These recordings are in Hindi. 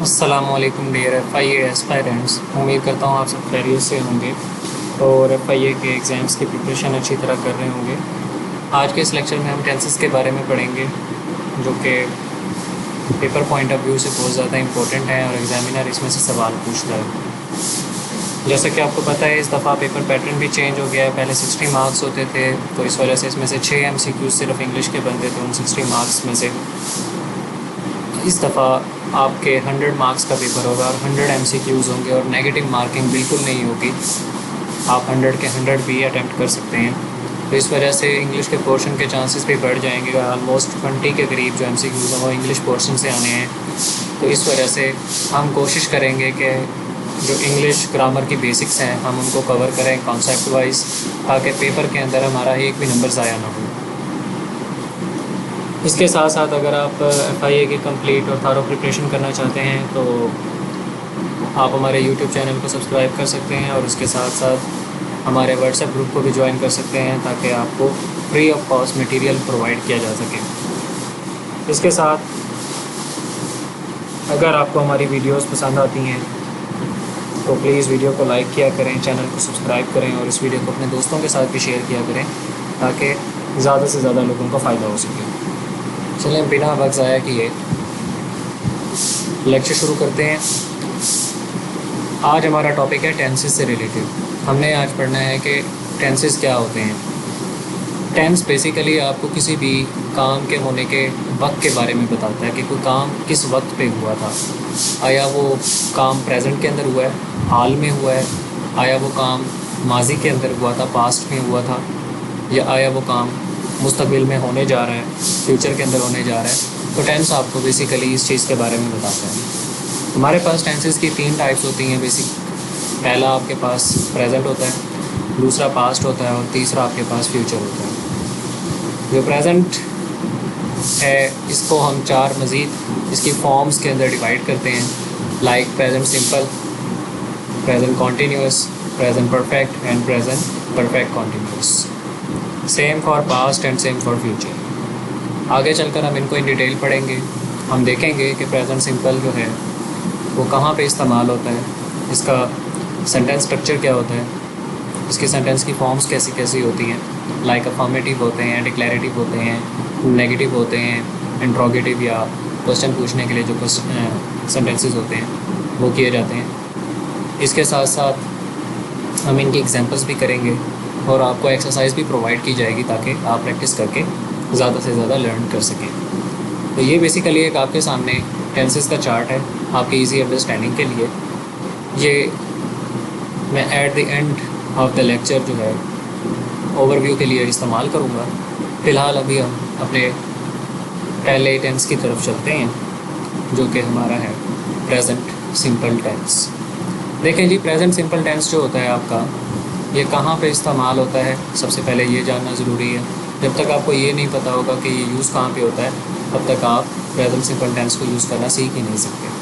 अस्सलामुअलैकुम डियर FIA एस्पायरेंट्स। उम्मीद करता हूँ आप सब खैरियत से होंगे और FIA के एग्ज़ाम्स की प्रिपरेशन अच्छी तरह कर रहे होंगे। आज के इस लेक्चर में हम टेंसेस के बारे में पढ़ेंगे, जो कि पेपर पॉइंट ऑफ व्यू से बहुत ज़्यादा इंपॉर्टेंट है और एग्ज़ामिनर इसमें से सवाल पूछता है। जैसा कि आपको पता है, इस दफ़ा पेपर पैटर्न भी चेंज हो गया है। पहले 60 मार्क्स होते थे, तो इस वजह से इसमें से 6 MCQ सिर्फ इंग्लिश के बनते थे उन 60 मार्क्स में से। इस दफ़ा आपके 100 मार्क्स का पेपर होगा और 100 MCQs होंगे और नेगेटिव मार्किंग बिल्कुल नहीं होगी। आप 100 के 100 भी अटैम्प्ट कर सकते हैं। तो इस वजह से इंग्लिश के पोर्शन के चांसेस भी बढ़ जाएंगे। ऑलमोस्ट 20 के करीब जो MCQs हैं वो इंग्लिश पोर्शन से आने हैं। तो इस वजह से हम कोशिश करेंगे कि जो इंग्लिश ग्रामर की बेसिक्स हैं हम उनको कवर करें कॉन्सेप्ट वाइज, ताकि पेपर के अंदर हमारा एक भी नंबर ज़ाया ना हो। इसके साथ साथ अगर आप FIA की कंप्लीट और थारो प्रिपरेशन करना चाहते हैं तो आप हमारे YouTube चैनल को सब्सक्राइब कर सकते हैं और उसके साथ साथ हमारे WhatsApp ग्रुप को भी ज्वाइन कर सकते हैं, ताकि आपको free of cost material provide किया जा सके। इसके साथ अगर आपको हमारी वीडियोस पसंद आती हैं तो प्लीज़ वीडियो को लाइक किया करें, चैनल को सब्सक्राइब करें और इस वीडियो को अपने दोस्तों के साथ भी शेयर किया करें, ताकि ज़्यादा से ज़्यादा लोगों को फ़ायदा हो सके। चलें बिना वक्त ज़ाया किए लेक्चर शुरू करते हैं। आज हमारा टॉपिक है टेंसेस से रिलेटेड। हमने आज पढ़ना है कि टेंसेस क्या होते हैं। टेंस बेसिकली आपको किसी भी काम के होने के वक्त के बारे में बताता है कि कोई काम किस वक्त पे हुआ था। आया वो काम प्रेजेंट के अंदर हुआ है, हाल में हुआ है, आया वो काम माजी के अंदर हुआ था, पास्ट में हुआ था, या आया वो काम मुस्तकबिल में होने जा रहा है, फ्यूचर के अंदर होने जा रहा है। तो टेंस आपको बेसिकली इस चीज़ के बारे में बताता है। हमारे पास टेंसेस की 3 टाइप्स होती हैं बेसिक। पहला आपके पास प्रेजेंट होता है, दूसरा पास्ट होता है और तीसरा आपके पास फ्यूचर होता है। जो प्रेजेंट है इसको हम 4 मज़ीद इसकी फॉर्म्स के अंदर डिवाइड करते हैं, like present simple, present continuous, present perfect and present perfect continuous. Same for past and same for future. आगे चलकर हम इनको इन डिटेल पढ़ेंगे। हम देखेंगे कि प्रेजेंट सिंपल जो है वो कहाँ पे इस्तेमाल होता है, इसका सेंटेंस स्ट्रक्चर क्या होता है, इसके सेंटेंस की फॉर्म्स कैसी कैसी होती हैं, लाइक अफर्मेटिव होते हैं, डिक्लेरेटिव होते हैं, नेगेटिव होते हैं, इंट्रोगेटिव या क्वेश्चन पूछने के लिए जो सेंटेंसेस होते हैं वो किए जाते हैं। इसके साथ साथ हम इनकी एग्जांपल्स भी करेंगे और आपको एक्सरसाइज भी प्रोवाइड की जाएगी, ताकि आप प्रैक्टिस करके ज़्यादा से ज़्यादा लर्न कर सकें। तो ये बेसिकली एक आपके सामने टेंसेस का चार्ट है आपकी इजी अंडरस्टैंडिंग के लिए। ये मैं at the end of the lecture जो है ओवरव्यू के लिए इस्तेमाल करूँगा। फ़िलहाल अभी हम अपने पहले टेंस की तरफ चलते हैं, जो कि हमारा है प्रेजेंट सिंपल टेंस। देखें जी, प्रेजेंट सिंपल टेंस जो होता है आपका, ये कहाँ पे इस्तेमाल होता है, सबसे पहले ये जानना ज़रूरी है। जब तक आपको ये नहीं पता होगा कि ये यूज़ कहाँ पे होता है, तब तक आप प्रेजेंट सिंपल टेंस को यूज़ करना सीख ही नहीं सकते।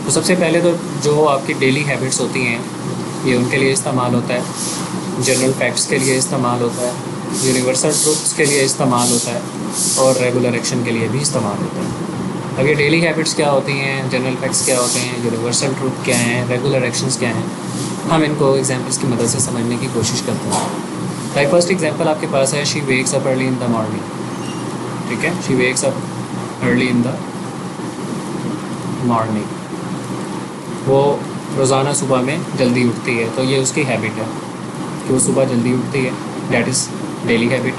तो सबसे पहले तो जो आपकी डेली हैबिट्स होती हैं ये उनके लिए इस्तेमाल होता है, जनरल फैक्ट्स के लिए इस्तेमाल होता है, यूनिवर्सल ट्रुथ्स के लिए इस्तेमाल होता है और रेगुलर एक्शन के लिए भी इस्तेमाल होता है। अब ये डेली हैबिट्स क्या होती हैं, जनरल फैक्ट्स क्या होते हैं, यूनिवर्सल ट्रुथ क्या हैं, रेगुलर एक्शंस क्या हैं, हम इनको एग्जांपल्स की मदद से समझने की कोशिश करते हैं। लाइक फर्स्ट एग्जांपल आपके पास है, she wakes up early in the morning. ठीक है, she wakes up early in the morning. वो रोज़ाना सुबह में जल्दी उठती है, तो ये उसकी हैबिट है कि वो सुबह जल्दी उठती है, डैट इज़ डेली हैबिट।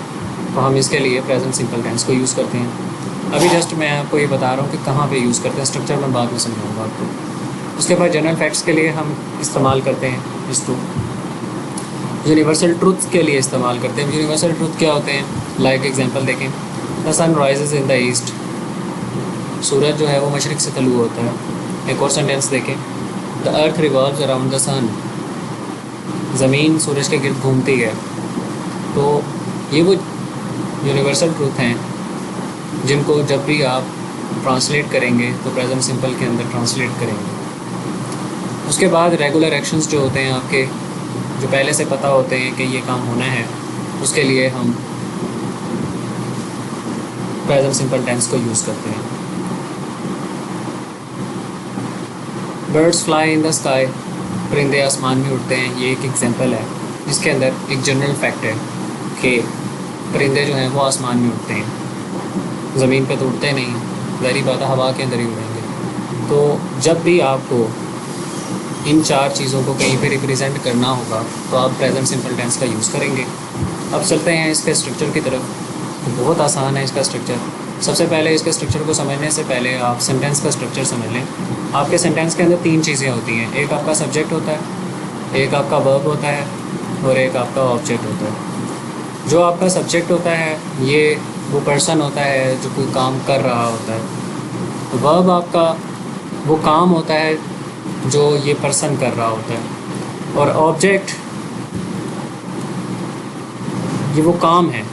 तो हम इसके लिए प्रेजेंट सिंपल टेंस को यूज़ करते हैं। अभी जस्ट मैं आपको ये बता रहा हूँ कि कहाँ पे यूज़ करते हैं, स्ट्रक्चर मैं बाद में समझाऊँगा आपको। उसके बाद जनरल फैक्ट्स के लिए हम इस्तेमाल करते हैं इसको। यूनिवर्सल ट्रुथ के लिए इस्तेमाल करते हैं। यूनिवर्सल ट्रुथ क्या होते हैं, लाइक एग्जांपल देखें, the sun rises in the east. सूरज जो है वो मशरिक़ से तलू होता है। एक और सेंटेंस देखें, the earth revolves around the sun. ज़मीन सूरज के गिर्द घूमती है। तो ये वो यूनिवर्सल ट्रुथ हैं जिनको जब भी आप ट्रांसलेट करेंगे तो प्रेजेंट सिंपल के अंदर ट्रांसलेट करेंगे। उसके बाद रेगुलर एक्शंस जो होते हैं आपके, जो पहले से पता होते हैं कि ये काम होना है, उसके लिए हम प्रेजेंट सिंपल टेंस को यूज़ करते हैं। Birds fly in the sky, परिंदे आसमान में उड़ते हैं, ये एक एग्जांपल है जिसके अंदर एक जनरल फैक्ट है कि परिंदे जो हैं वो आसमान में उड़ते हैं, ज़मीन पे तो उड़ते नहीं, ज़ाहिर बात है हवा के अंदर ही उड़ेंगे। तो जब भी आपको इन चार चीज़ों को कहीं पे रिप्रेजेंट करना होगा तो आप प्रेजेंट सिंपल टेंस का यूज़ करेंगे। अब चलते हैं इसके स्ट्रक्चर की तरफ। तो बहुत आसान है इसका स्ट्रक्चर। सबसे पहले इसके स्ट्रक्चर को समझने से पहले आप सेंटेंस का स्ट्रक्चर समझ लें। आपके सेंटेंस के अंदर तीन चीज़ें होती हैं, एक आपका सब्जेक्ट होता है, एक आपका वर्ब होता है और एक आपका ऑब्जेक्ट होता है। जो आपका सब्जेक्ट होता है ये वो पर्सन होता है जो कोई काम कर रहा होता है। वर्ब आपका वो काम होता है जो ये पर्सन कर रहा होता है, और ऑब्जेक्ट ये वो काम है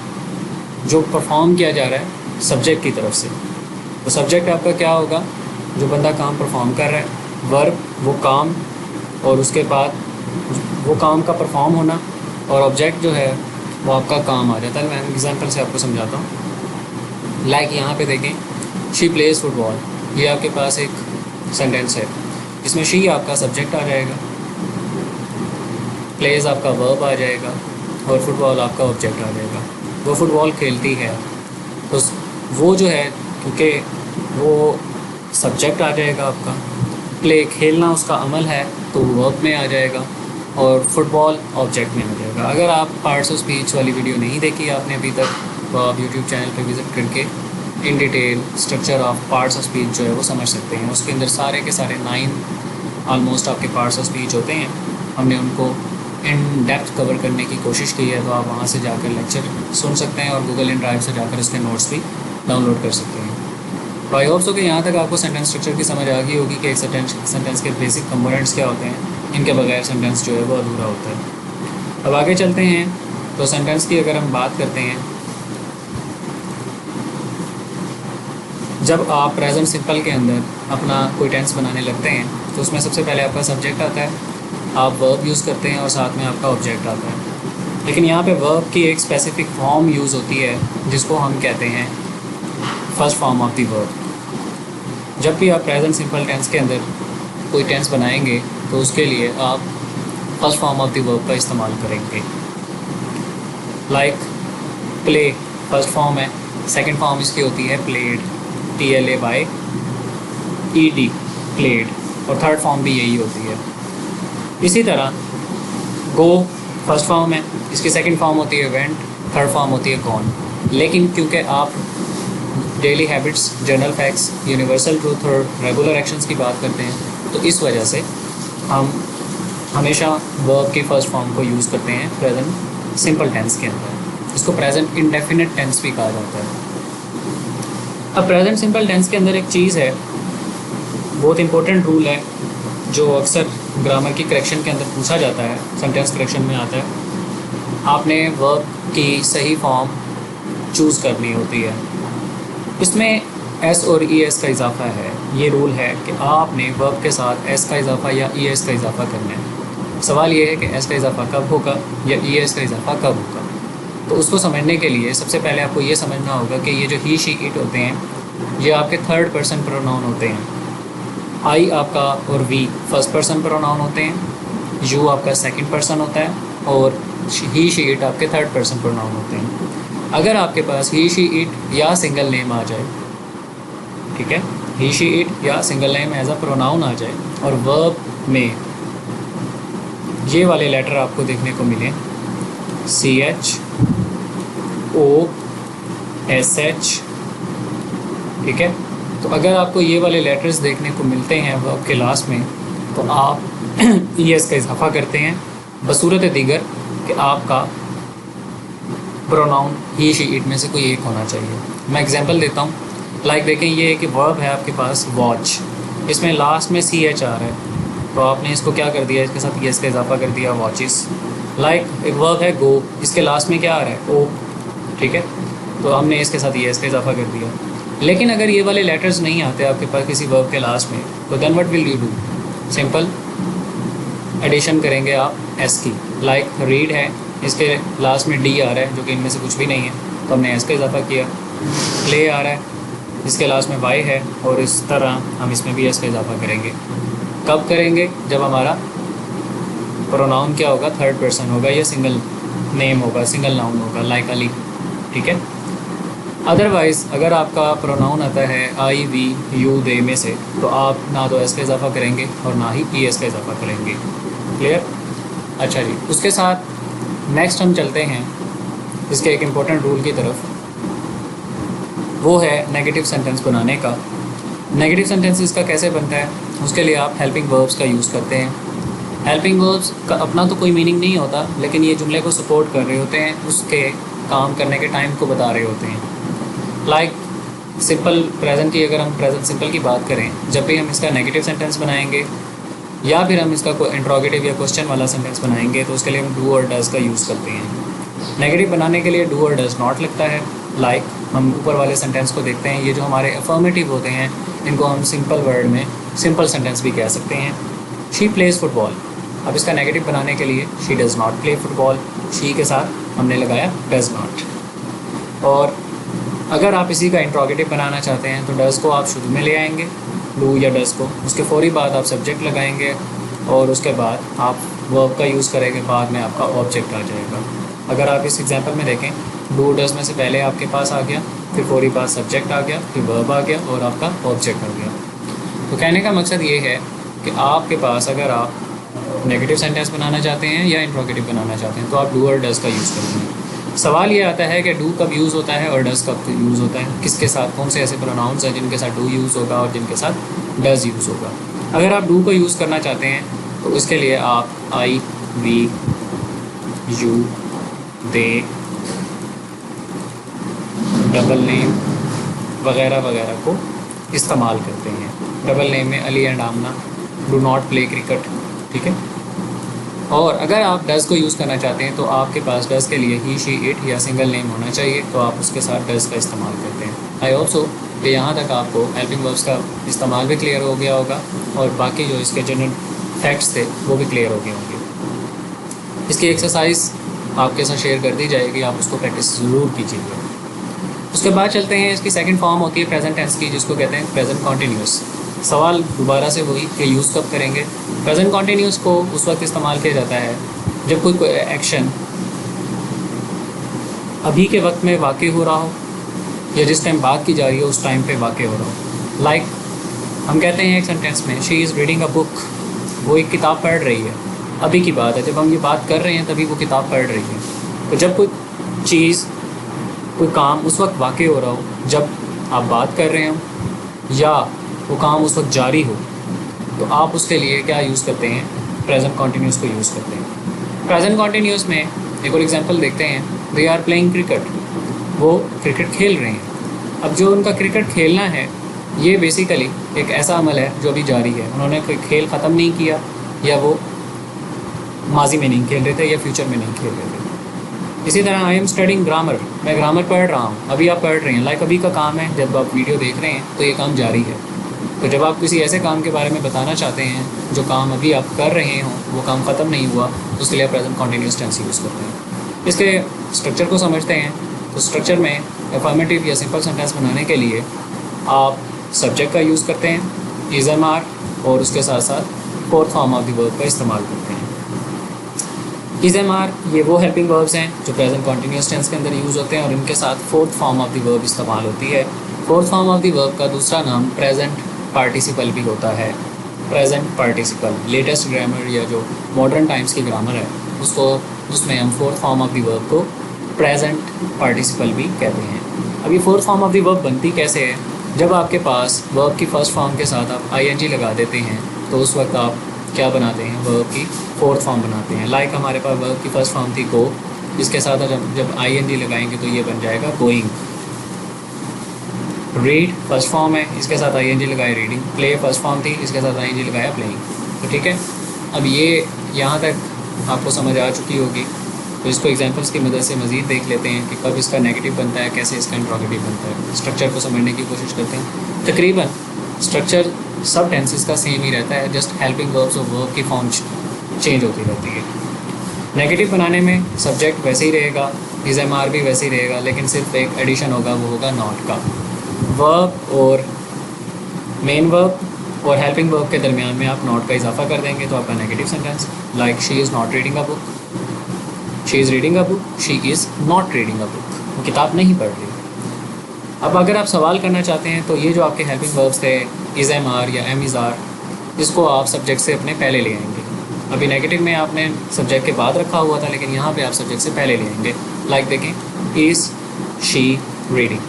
जो परफॉर्म किया जा रहा है सब्जेक्ट की तरफ से। तो सब्जेक्ट आपका क्या होगा, जो बंदा काम परफॉर्म कर रहा है, वर्ब वो काम, और उसके बाद वो काम का परफॉर्म होना, और ऑब्जेक्ट जो है वो आपका काम आ जाता है। मैं एग्जांपल से आपको समझाता हूँ। लाइक यहाँ पे देखें, शी प्लेज फुटबॉल, ये आपके पास एक सेंटेंस है, इसमें शी आपका सब्जेक्ट आ जाएगा, प्लेज आपका वर्ब आ जाएगा और फुटबॉल आपका ऑब्जेक्ट आ जाएगा। वो फुटबॉल खेलती है तो वो जो है, क्योंकि वो सब्जेक्ट आ जाएगा आपका, प्ले खेलना उसका अमल है तो वर्ब में आ जाएगा, और फुटबॉल ऑब्जेक्ट में आ जाएगा। अगर आप पार्ट्स ऑफ स्पीच वाली वीडियो नहीं देखी आपने अभी तक, तो आप यूट्यूब चैनल पर विज़िट करके in detail structure of parts of speech जो है वो समझ सकते हैं। उसके अंदर सारे के सारे 9 ऑलमोस्ट आपके पार्ट्स ऑफ स्पीच होते हैं। हमने उनको इन डेप्थ कवर करने की कोशिश की है, तो आप वहाँ से जाकर लेक्चर सुन सकते हैं और गूगल इन ड्राइव से जाकर इसके नोट्स भी डाउनलोड कर सकते हैं। तो आई होप सो कि यहाँ तक आपको सेंटेंस स्ट्रक्चर की समझ आ गई होगी कि एक सेंटेंस के बेसिक कंपोनेंट्स क्या होते हैं, इनके बगैर सेंटेंस जो है वो अधूरा होता है। अब आगे चलते हैं। तो सेंटेंस की अगर हम बात करते हैं, जब आप प्रेजेंट सिंपल के अंदर अपना कोई टेंस बनाने लगते हैं तो उसमें सबसे पहले आपका सब्जेक्ट आता है, आप वर्ब यूज़ करते हैं और साथ में आपका ऑब्जेक्ट आता है। लेकिन यहाँ पे वर्ब की एक स्पेसिफिक फॉर्म यूज़ होती है जिसको हम कहते हैं first form of the verb. जब भी आप प्रेजेंट सिंपल टेंस के अंदर कोई टेंस बनाएंगे तो उसके लिए आप first form of the verb का इस्तेमाल करेंगे। लाइक प्ले फर्स्ट फॉर्म है, सेकंड फॉर्म इसकी होती है प्लेड, PLAYED, प्लेड, और थर्ड फॉर्म भी यही होती है। इसी तरह गो फर्स्ट फॉर्म है, इसकी सेकंड फॉर्म होती है वेंट, थर्ड फॉर्म होती है गॉन। लेकिन क्योंकि आप daily habits, general facts, universal truth और रेगुलर एक्शंस की बात करते हैं, तो इस वजह से हम हमेशा वर्ब की फर्स्ट फॉर्म को यूज़ करते हैं प्रेजेंट सिंपल टेंस के अंदर। इसको प्रेजेंट इंडेफिनिट टेंस भी कहा जाता है। अब प्रेजेंट सिंपल टेंस के अंदर एक चीज़ है, बहुत इंपॉर्टेंट रूल है, जो अक्सर ग्रामर की करेक्शन के अंदर पूछा जाता है, सेंटेंस करेक्शन में आता है। आपने वर्ब की सही फॉर्म चूज़ करनी होती है। इसमें एस और ई एस का इजाफा है। ये रूल है कि आपने वर्ब के साथ एस का इजाफा या ई एस का इजाफा करना है। सवाल ये है कि एस का इजाफा कब होगा या ई एस का इजाफा कब होगा। तो उसको समझने के लिए सबसे पहले आपको ये समझना होगा कि ये जो ही, शी, इट होते हैं, ये आपके थर्ड पर्सन प्रोनाउन होते हैं। आई आपका और वी फर्स्ट पर्सन प्रोनाउन होते हैं, यू आपका सेकंड पर्सन होता है, और ही, शी, इट आपके थर्ड पर्सन प्रोनाउन होते हैं। अगर आपके पास ही, शी, इट या सिंगल नेम आ जाए, ठीक है, ही, शी, इट या single name as a pronoun आ जाए, और वर्ब में ये वाले लेटर आपको देखने को मिले, CH, OSH, ठीक है, तो अगर आपको ये वाले लेटर्स देखने को मिलते हैं वर्ब के लास्ट में, तो आप ES का इजाफा करते हैं, बसूरत दीगर कि आपका प्रोनाउन ही, शी, इट में से कोई एक होना चाहिए। मैं एग्जांपल देता हूँ। लाइक देखें, ये है कि वर्ब है आपके पास वॉच, इसमें लास्ट में CH आ रहा है, तो आपने इसको क्या कर दिया, इसके साथ ES का इजाफा कर दिया, वॉचिस। लाइक एक वर्ब है गो, इसके लास्ट में क्या आ रहा है, O, ठीक है, तो हमने इसके साथ ES का इजाफा कर दिया। लेकिन अगर ये वाले लेटर्स नहीं आते आपके पास किसी वर्ब के लास्ट में, तो then what will you do, simple addition करेंगे आप S की। लाइक रीड है, इसके लास्ट में D आ रहा है जो कि इनमें से कुछ भी नहीं है, तो हमने S का इजाफा किया। प्ले आ रहा है, इसके लास्ट में Y है, और इस तरह हम इसमें भी S का इजाफा करेंगे। कब करेंगे? जब हमारा प्रोनाउन क्या होगा, थर्ड पर्सन होगा या सिंगल नेम होगा, सिंगल नाउन होगा, लाइक अली, ठीक है। अदरवाइज़ अगर आपका प्रोनाउन आता है आई, वी, यू, दे में से, तो आप ना तो एस का इजाफा करेंगे और ना ही ई एस का इजाफा करेंगे। क्लियर? अच्छा जी, उसके साथ नेक्स्ट हम चलते हैं इसके एक इम्पोर्टेंट रूल की तरफ, वो है नेगेटिव सेंटेंस बनाने का। नेगेटिव सेंटेंस इसका कैसे बनता है? उसके लिए आप हेल्पिंग वर्ब्स का यूज़ करते हैं। हेल्पिंग वर्ब्स का अपना तो कोई मीनिंग नहीं होता, लेकिन ये जुमले को सपोर्ट कर रहे होते हैं, उसके काम करने के टाइम को बता रहे होते हैं। लाइक सिंपल प्रेजेंट की, अगर हम प्रेजेंट सिंपल की बात करें, जब भी हम इसका नेगेटिव सेंटेंस बनाएंगे या फिर हम इसका कोई इंट्रोगेटिव या क्वेश्चन वाला सेंटेंस बनाएंगे, तो उसके लिए हम डू और डज का यूज़ करते हैं। नेगेटिव बनाने के लिए डू और डज नॉट लगता है। लाइक हम ऊपर वाले सेंटेंस को देखते हैं, ये जो हमारे अफर्मेटिव होते हैं इनको हम सिंपल वर्ड में सिंपल सेंटेंस भी कह सकते हैं। शी प्लेज फुटबॉल, अब इसका नेगेटिव बनाने के लिए she does not play football, she के साथ हमने लगाया डज़ नॉट। और अगर आप इसी का इंट्रोगेटिव बनाना चाहते हैं तो डज़ को आप शुरू में ले आएंगे, डू या डज़ को, उसके फौरी बाद आप सब्जेक्ट लगाएंगे और उसके बाद आप वर्ब का यूज़ करेंगे, बाद में आपका ऑब्जेक्ट आ जाएगा। अगर आप इस एग्जांपल में देखें, डू डज़ में से पहले आपके पास आ गया, फिर फौरी बाद सब्जेक्ट आ गया, फिर वर्ब आ गया और आपका ऑब्जेक्ट आ गया। तो कहने का मकसद ये है कि आपके पास अगर आप नेगेटिव सेंटेंस बनाना चाहते हैं या इंट्रोगेटिव बनाना चाहते हैं तो आप डू और डज़ का यूज़ करेंगे। सवाल ये आता है कि डू कब यूज़ होता है और डज़ कब यूज़ होता है, किसके साथ, कौन से ऐसे प्रोनाउंस हैं जिनके साथ डू यूज़ होगा और जिनके साथ डज़ यूज़ होगा। अगर आप डू को यूज़ करना चाहते हैं तो इसके लिए आप I, we, you, they, double name वगैरह वगैरह को इस्तेमाल करते हैं। डबल नेम में Ali and Amna, do not play cricket, ठीक है। और अगर आप डज़ को यूज़ करना चाहते हैं तो आपके पास डज़ के लिए ही, शी, इट या सिंगल नेम होना चाहिए, तो आप उसके साथ डज़ का इस्तेमाल करते हैं। आई होप सो कि यहाँ तक आपको हेल्पिंग वर्ब्स का इस्तेमाल भी क्लियर हो गया होगा और बाकी जो इसके जनरल फैक्ट्स थे वो भी क्लियर हो गए होंगे। इसकी एक्सरसाइज आपके साथ शेयर कर दी जाएगी, आप उसको प्रैक्टिस ज़रूर कीजिएगा। उसके बाद चलते हैं, इसकी सेकंड फॉर्म होती है प्रेजेंट टेंस की, जिसको कहते हैं प्रेजेंट कॉन्टीन्यूस। सवाल दोबारा से वही कि यूज़ कब करेंगे। प्रेजेंट कॉन्टीन्यूस को उस वक्त इस्तेमाल किया जाता है जब कोई एक्शन अभी के वक्त में वाक़ई हो रहा हो या जिस टाइम बात की जा रही हो उस टाइम पे वाक़ई हो रहा हो। लाइक हम कहते हैं एक सेंटेंस में she is reading a book, वो एक किताब पढ़ रही है, अभी की बात है, जब हम ये बात कर रहे हैं तभी वो किताब पढ़ रही है। तो जब कोई चीज़, कोई काम उस वक्त वाक़ई हो रहा हो जब आप बात कर रहे हो या वो काम उस वक्त जारी हो, तो आप उसके लिए क्या यूज़ करते हैं? प्रेजेंट कॉन्टीन्यूस को यूज़ करते हैं। प्रेजेंट कॉन्टीन्यूस में एक और एग्जांपल देखते हैं, दे आर प्लेइंग क्रिकेट, वो क्रिकेट खेल रहे हैं। अब जो उनका क्रिकेट खेलना है ये बेसिकली एक ऐसा अमल है जो अभी जारी है, उन्होंने कोई खेल ख़त्म नहीं किया या वो माजी में नहीं खेल रहे थे या फ्यूचर में नहीं खेल रहे थे। इसी तरह आई एम स्टडिंग ग्रामर, मैं ग्रामर पढ़ रहा हूँ, अभी आप पढ़ रहे हैं, लाइक अभी का काम है, जब आप वीडियो देख रहे हैं तो ये काम जारी है। तो जब आप किसी ऐसे काम के बारे में बताना चाहते हैं जो काम अभी आप कर रहे हों, वो काम ख़त्म नहीं हुआ, तो उसके लिए प्रेजेंट कॉन्टीन्यूस टेंस यूज़ करते हैं। इसके स्ट्रक्चर को समझते हैं, तो स्ट्रक्चर में अफर्मेटिव या सिंपल सेंटेंस बनाने के लिए आप सब्जेक्ट का यूज़ करते हैं, इज़ एम आर, और उसके साथ साथ fourth form of the verb का इस्तेमाल करते हैं। इज़ एम आर ये वो हेल्पिंग वर्ब्स हैं जो प्रेजेंट कॉन्टीन्यूस टेंस के अंदर यूज़ होते हैं और इनके साथ fourth form of the verb इस्तेमाल होती है। Fourth form of the verb का दूसरा नाम प्रेजेंट पार्टिसिपल भी होता है। प्रेजेंट पार्टिसिपल लेटेस्ट ग्रामर या जो मॉडर्न टाइम्स की ग्रामर है उसको, उसमें हम fourth form of the verb को प्रेजेंट पार्टिसिपल भी कहते हैं। अब ये fourth form of the verb बनती कैसे है? जब आपके पास वर्ब की फर्स्ट फॉर्म के साथ आप आईएनजी लगा देते हैं तो उस वक्त आप क्या बनाते हैं? वर्ब की फोर्थ फॉर्म बनाते हैं। लाइक हमारे पास वर्ब की फर्स्ट फॉर्म थी गो, इसके साथ जब आईएनजी लगाएंगे तो ये बन जाएगा गोइंग। रीड फर्स्ट फॉर्म है, इसके साथ आईएनजी लगाए रीडिंग। प्ले फर्स्ट फॉर्म थी, इसके साथ आईएनजी लगाया प्लेइंग। तो ठीक है, अब ये यहाँ तक आपको समझ आ चुकी होगी, तो इसको एग्जांपल्स की मदद से मज़ीद देख लेते हैं कि कब इसका नेगेटिव बनता है, कैसे इसका इंट्रोगेटिव बनता है। स्ट्रक्चर को समझने की कोशिश करते हैं। तकरीबन स्ट्रक्चर सब टेंसेस का सेम ही रहता है, जस्ट हेल्पिंग वर्ब्स और वर्ब की फॉर्म चेंज होती रहती है। नेगेटिव बनाने में सब्जेक्ट वैसे ही रहेगा, इज़ एम आर भी वैसे ही रहेगा, लेकिन सिर्फ एक एडिशन होगा, वो होगा नॉट का। वर्ब और मेन वर्ब और हेल्पिंग वर्ब के दरमियान में आप नॉट का इजाफा कर देंगे तो आपका negative sentence, like she is not reading a book, she is reading a book, she is not reading a book, वो किताब नहीं पढ़ रही। अब अगर आप सवाल करना चाहते हैं तो ये जो आपके हेल्पिंग वर्ब्स थे इज़ एम आर या एम इज़ आर, इसको आप सब्जेक्ट से अपने पहले ले आएंगे। अभी नेगेटिव में आपने सब्जेक्ट के बाद रखा हुआ था, लेकिन यहाँ पे आप सब्जेक्ट से पहले ले आएंगे। लाइक देखें, इज़ शी रीडिंग,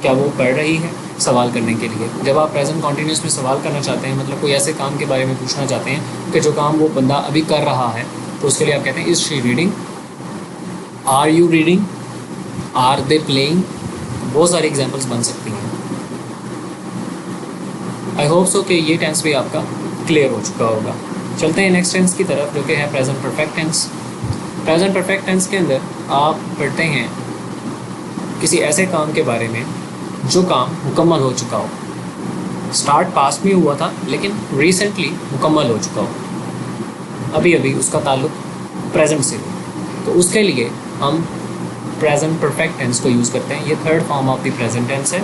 क्या वो पढ़ रही है, सवाल करने के लिए। जब आप प्रेजेंट कॉन्टीन्यूस में सवाल करना चाहते हैं, मतलब कोई ऐसे काम के बारे में पूछना चाहते हैं कि जो काम वो बंदा अभी कर रहा है, तो उसके लिए आप कहते हैं is she reading, are you reading, are they playing. बहुत सारी एग्जांपल्स बन सकती हैं। आई होप सो कि ये टेंस भी आपका क्लियर हो चुका होगा। चलते हैं नेक्स्ट टेंस की तरफ, जो कि है present perfect tense. Present perfect tense के अंदर आप पढ़ते हैं किसी ऐसे काम के बारे में जो काम मुकम्मल हो चुका हो, स्टार्ट पास्ट में हुआ था लेकिन रिसेंटली मुकम्मल हो चुका हो, अभी अभी उसका ताल्लुक प्रेजेंट से हो, तो उसके लिए हम प्रेजेंट परफेक्ट टेंस को यूज़ करते हैं। ये third form of the present tense है।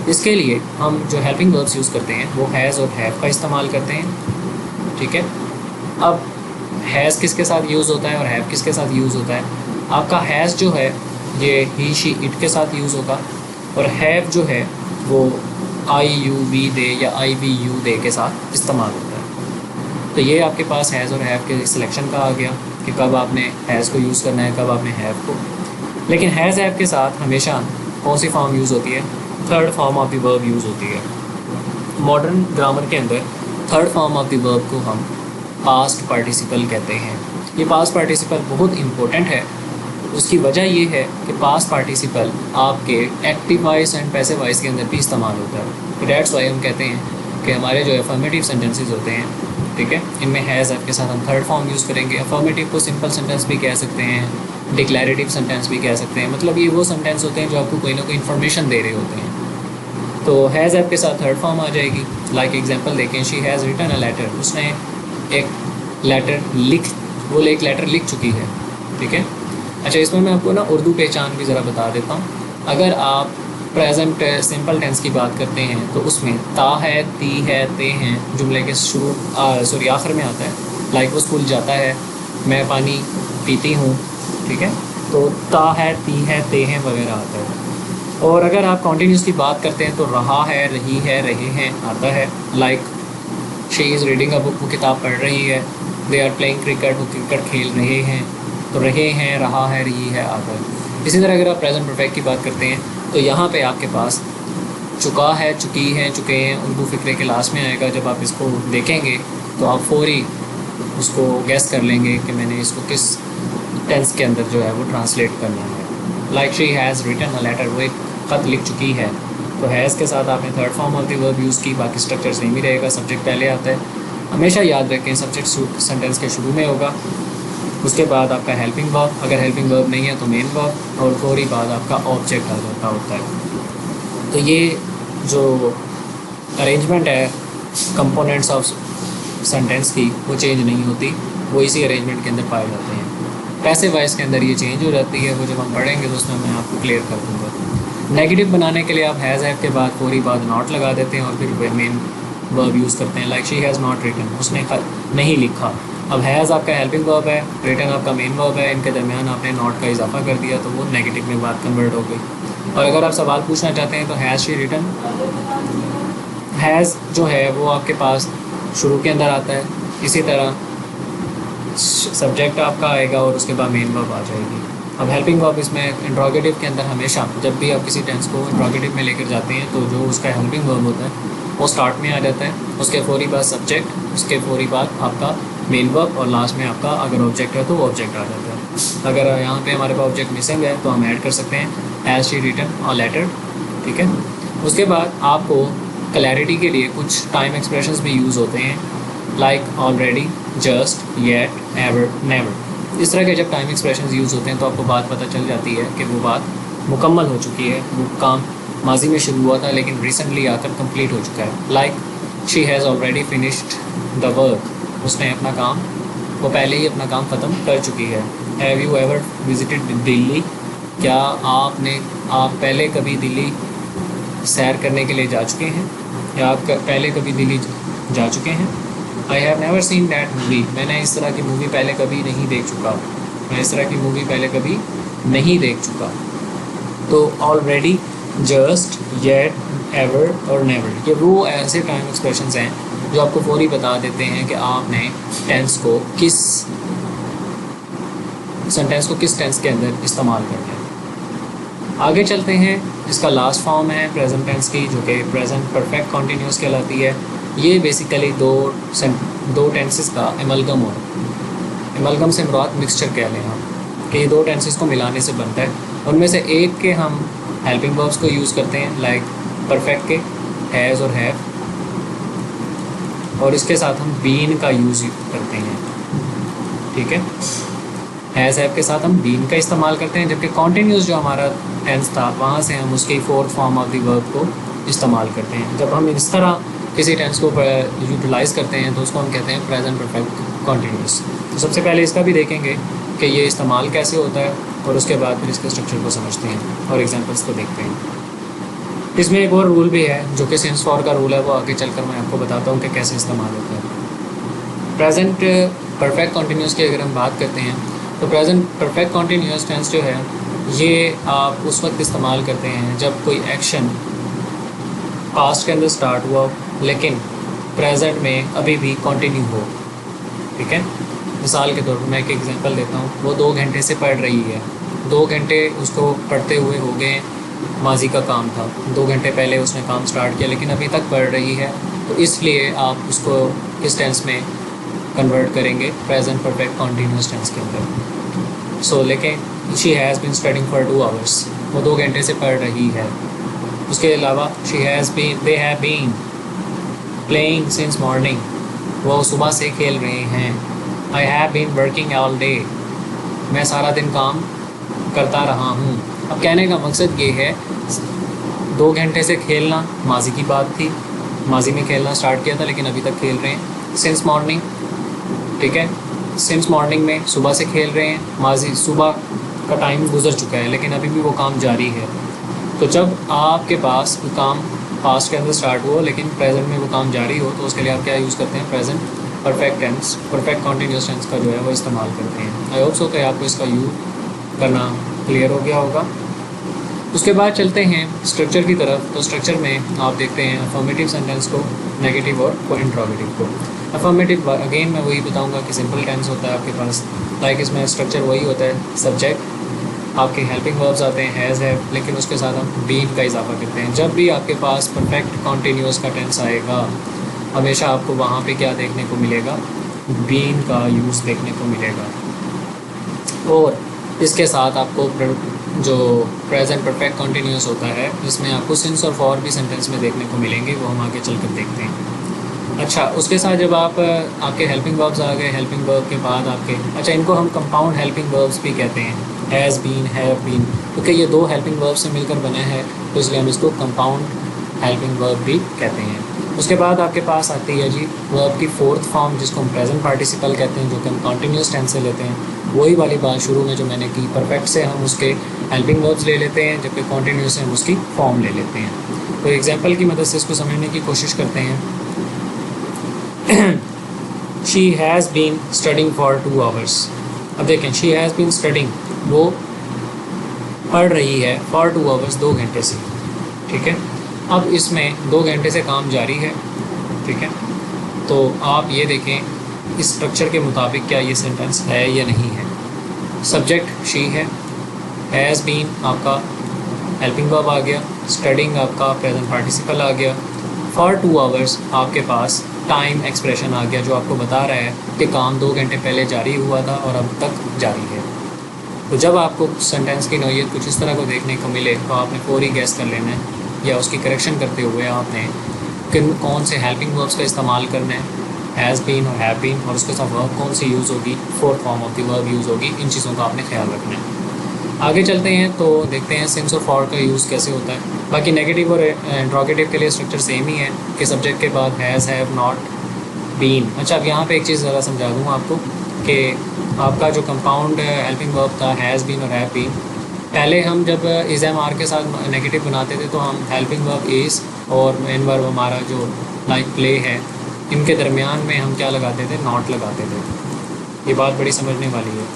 इसके लिए हम जो हेल्पिंग वर्ब्स यूज़ करते हैं वो हैज़ और हैव का इस्तेमाल करते हैं, ठीक है। अब हैज़ किसके साथ यूज़ होता है और हैव किसके साथ यूज़ होता है? आपका हैज़ जो है ये ही शी इट के साथ यूज़ होगा, और हैव जो है वो आई यू वी दे या आई वी यू दे के साथ इस्तेमाल होता है। तो ये आपके पास हैज़ और हैव के सिलेक्शन का आ गया कि कब आपने हैज़ को यूज़ करना है, कब आपने हैव को। लेकिन हैज़ हैव के साथ हमेशा कौन सी फॉर्म यूज़ होती है? Third form of the verb use होती है। मॉडर्न ग्रामर के अंदर third form of the verb को हम पास्ट पार्टिसिपल कहते हैं। ये पास्ट पार्टिसिपल बहुत इम्पोर्टेंट है। उसकी वजह ये है कि पास्ट पार्टिसिपल आपके active voice and passive voice के अंदर भी इस्तेमाल होता है। तो डेट्स वाई हम कहते हैं कि हमारे जो अफर्मेटिव सेंटेंसेस होते हैं, ठीक है, इनमें हैज़ हैव के साथ हम थर्ड फॉर्म यूज़ करेंगे। अफर्मेटिव को सिंपल सेंटेंस भी कह सकते हैं, डिक्लेरेटिव सेंटेंस भी कह सकते हैं। मतलब ये वो सेंटेंस होते हैं जो आपको कोई ना कोई इन्फॉर्मेशन दे रहे होते हैं। तो हैज़ हैव के साथ थर्ड फॉर्म आ जाएगी। लाइक एग्जांपल देखें, she has written a letter, उसने एक लेटर एक लेटर लिख चुकी है, ठीक है। अच्छा, इसमें मैं आपको ना उर्दू पहचान भी ज़रा बता देता हूँ। अगर आप प्रेजेंट सिंपल टेंस की बात करते हैं तो उसमें ता है, ती है, ते हैं जुमले के शुरू आखिर में आता है। लाइक वो स्कूल जाता है, मैं पानी पीती हूँ, ठीक है। तो ता है, ती है, ते हैं वगैरह आता है। और अगर आप कॉन्टीन्यूस की बात करते हैं तो रहा है, रही है, रहे हैं आता है। Like she is reading a book, वो किताब पढ़ रही है। दे आर प्लेइंग क्रिकेट, वो क्रिकेट खेल रहे हैं। तो रहे हैं, रहा है, रही है आता है। इसी तरह अगर आप प्रेजेंट परफेक्ट की बात करते हैं तो यहाँ पे आपके पास चुका है, चुकी है, चुके हैं उर्दू फ़िक्रे के लास्ट में आएगा। जब आप इसको देखेंगे तो आप फौरी उसको गैस कर लेंगे कि मैंने इसको किस टेंस के अंदर जो है वो ट्रांसलेट करना है। Like she has written a letter, वो एक ख़त लिख चुकी है। तो हैज़ के साथ आपने third form of the verb use की, बाकी स्ट्रक्चर सेम ही रहेगा। सब्जेक्ट पहले आता है, हमेशा याद रखें सब्जेक्ट सेंटेंस के शुरू में होगा, उसके बाद आपका हेल्पिंग वर्ब, अगर हेल्पिंग वर्ब नहीं है तो मेन वर्ब, और फौरी बाद आपका ऑब्जेक्ट आ जाता होता है। तो ये जो अरेंजमेंट है कंपोनेंट्स ऑफ सेंटेंस की वो चेंज नहीं होती, वो इसी अरेंजमेंट के अंदर पाए जाते हैं। पैसिव वॉइस के अंदर ये चेंज हो जाती है, वो जब हम पढ़ेंगे तो उसमें मैं आपको क्लियर कर दूँगा। नेगेटिव बनाने के लिए आप हैज़ हैव के बाद फौरी बाद नॉट लगा देते हैं और फिर मेन वर्ब यूज़ करते हैं। Like she has not written, उसने नहीं लिखा। अब हैज़ आपका हेल्पिंग वर्ब है, रिटन आपका मेन वर्ब है, इनके दरमियान आपने नॉट का इजाफा कर दिया तो वो नेगेटिव में बात कन्वर्ट हो गई। और अगर आप सवाल पूछना चाहते हैं तो हैज़ शी रिटन, हैज़ जो है वो आपके पास शुरू के अंदर आता है। इसी तरह सब्जेक्ट आपका आएगा और उसके बाद मेन वर्ब आ जाएगी। अब हेल्पिंग वर्ब इसमें इंट्रोगेटिव के अंदर हमेशा जब भी आप किसी टेंस को इंट्रोगेटिव में लेकर जाते हैं तो जो उसका हेल्पिंग वर्ब होता है वो स्टार्ट में आ जाता है, उसके फौरी बाद सब्जेक्ट, उसके फौरी बाद आपका मेन वर्ब और लास्ट में आपका अगर ऑब्जेक्ट है तो वो ऑब्जेक्ट आ जाता है। अगर यहाँ पे हमारे पास ऑब्जेक्ट मिसिंग है तो हम ऐड कर सकते हैं हैज़ शी रिटन और लेटर, ठीक है। उसके बाद आपको क्लैरिटी के लिए कुछ टाइम एक्सप्रेशंस भी यूज़ होते हैं, like already, just, yet, ever, never. इस तरह के जब टाइम एक्सप्रेशंस यूज़ होते हैं तो आपको बात पता चल जाती है कि वो बात मुकम्मल हो चुकी है, वो काम माजी में शुरू हुआ था लेकिन रिसेंटली आकर कंप्लीट हो चुका है। Like she has already finished the work, उसने अपना काम, वो पहले ही अपना काम ख़त्म कर चुकी है। Have you ever visited Delhi, क्या आप पहले कभी दिल्ली सैर करने के लिए जा चुके हैं, या आप पहले कभी दिल्ली जा चुके हैं। I have never seen that movie, मैंने इस तरह की मूवी पहले कभी नहीं देख चुका, मैं इस तरह की मूवी पहले कभी नहीं देख चुका। तो ऑलरेडी, जस्ट, येट, एवर और नेवर, ये वो ऐसे टाइम एक्सप्रेशंस हैं जो आपको फौरी बता देते हैं कि आपने टेंस को किस सेंटेंस को किस टेंस के अंदर इस्तेमाल करना है। आगे चलते हैं। इसका लास्ट फॉर्म है प्रेजेंट टेंस की, जो कि प्रेजेंट परफेक्ट कॉन्टीन्यूस कहलाती है। ये बेसिकली दो टेंसेस का एमलगम हो, एमलगम से मुराद मिक्सचर कह लें हम, कि ये दो टेंसेस को मिलाने से बनता है। उनमें से एक के हम हेल्पिंग वर्ब्स को यूज़ करते हैं, लाइक परफेक्ट के हैज़ और हैव, और इसके साथ हम बीन का यूज़ करते हैं। ठीक है, हैज़ हैव के साथ हम बीन का इस्तेमाल करते हैं, जबकि कॉन्टीन्यूस जो हमारा टेंस था वहाँ से हम उसके fourth form of the verb को इस्तेमाल करते हैं। जब हम इस तरह किसी टेंस को यूटिलाइज़ करते हैं तो उसको हम कहते हैं प्रेजेंट परफेक्ट कॉन्टीन्यूस। तो सबसे पहले इसका भी देखेंगे कि ये इस्तेमाल कैसे होता है, और उसके बाद फिर इसके स्ट्रक्चर को समझते हैं और एग्जांपल्स को देखते हैं। इसमें एक और रूल भी है जो कि सिंस फॉर का रूल है, वो आगे चलकर मैं आपको बताता हूँ कि कैसे इस्तेमाल होता है। प्रेजेंट परफेक्ट कॉन्टीन्यूस की अगर हम बात करते हैं तो प्रेजेंट परफेक्ट कॉन्टीन्यूस टेंस जो है ये आप उस वक्त इस्तेमाल करते हैं जब कोई एक्शन पास्ट के अंदर स्टार्ट हुआ लेकिन प्रेजेंट में अभी भी कंटिन्यू हो। ठीक है, मिसाल के तौर पर मैं एक एग्जांपल देता हूँ। वो 2 घंटे से पढ़ रही है, 2 घंटे उसको पढ़ते हुए हो गए, माजी का काम था, 2 घंटे पहले उसने काम स्टार्ट किया लेकिन अभी तक पढ़ रही है, तो इसलिए आप उसको किस टेंस में कन्वर्ट करेंगे, प्रेजेंट परफेक्ट कॉन्टीन्यूस टेंस के अंदर। सो लेकिन she has been studying for 2 hours, वो 2 घंटे से पढ़ रही है। उसके अलावा they have been playing since morning, वो सुबह से खेल रहे हैं। I have been working all day, मैं सारा दिन काम करता रहा हूँ। अब कहने का मकसद ये है, 2 घंटे से खेलना माजी की बात थी, माजी में खेलना स्टार्ट किया था लेकिन अभी तक खेल रहे हैं। सिंस मॉर्निंग, ठीक है, सिंस मॉर्निंग में सुबह से खेल रहे हैं, माजी सुबह का टाइम गुजर चुका है लेकिन अभी भी वो काम जारी है। तो जब आपके पास वो काम पास्ट के अंदर स्टार्ट हो लेकिन प्रेजेंट में वो काम जारी हो, तो उसके लिए आप क्या यूज़ करते हैं, present perfect tense, perfect continuous tense का जो है वो इस्तेमाल करते हैं। आई होप सो कि आपको इसका यूज़ करना क्लियर हो गया होगा। उसके बाद चलते हैं स्ट्रक्चर की तरफ। तो स्ट्रक्चर में आप देखते हैं अफर्मेटिव सेंटेंस को, नेगेटिव और इंट्रोगेटिव को। अफर्मेटिव अगेन मैं वही बताऊंगा कि सिंपल टेंस होता है आपके पास, लाइक इसमें स्ट्रक्चर वही होता है, सब्जेक्ट, आपके हेल्पिंग वर्ब्स आते हैं हैज़ हैव, लेकिन उसके साथ हम बीन का इजाफा करते हैं। जब भी आपके पास परफेक्ट कॉन्टीन्यूस का टेंस आएगा, हमेशा आपको वहाँ पे क्या देखने को मिलेगा, बीन का यूज़ देखने को मिलेगा। और इसके साथ आपको जो प्रेजेंट परफेक्ट कॉन्टीन्यूस होता है इसमें आपको सिंस और फॉर भी सेंटेंस में देखने को मिलेंगे, वो हम आगे चलकर देखते हैं। अच्छा, उसके साथ जब आपके हेल्पिंग वर्ब्स आ गए, हेल्पिंग वर्ब के बाद आपके, अच्छा इनको हम कंपाउंड हेल्पिंग वर्ब्स भी कहते हैं, हैज़ बीन, हैव बीन, क्योंकि ये 2 हेल्पिंग वर्ब से मिलकर बने हैं तो इसलिए हम इसको कंपाउंड हेल्पिंग वर्ब भी कहते हैं। उसके बाद आपके पास आती है जी वर्ब की फोर्थ फॉर्म, जिसको हम प्रेजेंट पार्टिसिपल कहते हैं, जो कि हम कॉन्टीन्यूस टेंस से लेते हैं। वही वाली बात शुरू में जो मैंने की, परफेक्ट से हम उसके हेल्पिंग वर्ब्स ले लेते हैं, जबकि कॉन्टीन्यूस से हम उसकी फॉर्म ले लेते हैं। तो एग्जाम्पल की मदद से इसको समझने की कोशिश करते हैं। She has been studying for 2 hours. अब देखें, शी हैज़ बीन स्टडिंग, वो पढ़ रही है फॉर 2 आवर्स, 2 घंटे से। ठीक है, अब इसमें 2 घंटे से काम जारी है। ठीक है, तो आप ये देखें इस स्ट्रक्चर के मुताबिक क्या ये सेंटेंस है या नहीं है। सब्जेक्ट शी है, हैज़ बीन आपका हेल्पिंग वर्ब आ गया, स्टडिंग आपका प्रेजेंट पार्टिसिपल आ गया, फॉर 2 आवर्स आपके पास टाइम एक्सप्रेशन आ गया जो आपको बता रहा है कि काम 2 घंटे पहले जारी हुआ था और अब तक जारी है। तो जब आपको सेंटेंस की नौयत कुछ इस तरह को देखने को मिले तो आपने फौरी गैस कर लेना है, या उसकी करेक्शन करते हुए आपने कौन से हेल्पिंग वर्ब्स का इस्तेमाल करना है, हैज़ बीन और हैव बीन, और उसके साथ वर्ब कौन सी यूज़ होगी, fourth form of the verb use होगी। इन चीज़ों का आपने ख्याल रखना है। आगे चलते हैं तो देखते हैं सिंस और फॉर का यूज़ कैसे होता है। बाकी नेगेटिव और इंट्रोगेटिव के लिए स्ट्रक्चर सेम ही है कि सब्जेक्ट के बाद हैज़, हैव, नॉट, बीन। अच्छा, अब यहाँ पे एक चीज़ ज़रा समझा दूँ आपको कि आपका जो कंपाउंड हेल्पिंग वर्ब था हैज़ बीन और हैव बीन, पहले हम जब इज़ एम आर के साथ नेगेटिव बनाते थे तो हम हेल्पिंग वर्ब इज़ और मेन वर्ब हमारा जो लाइक प्ले है इनके दरमियान में हम क्या लगाते थे, नॉट लगाते थे। ये बात बड़ी समझने वाली है।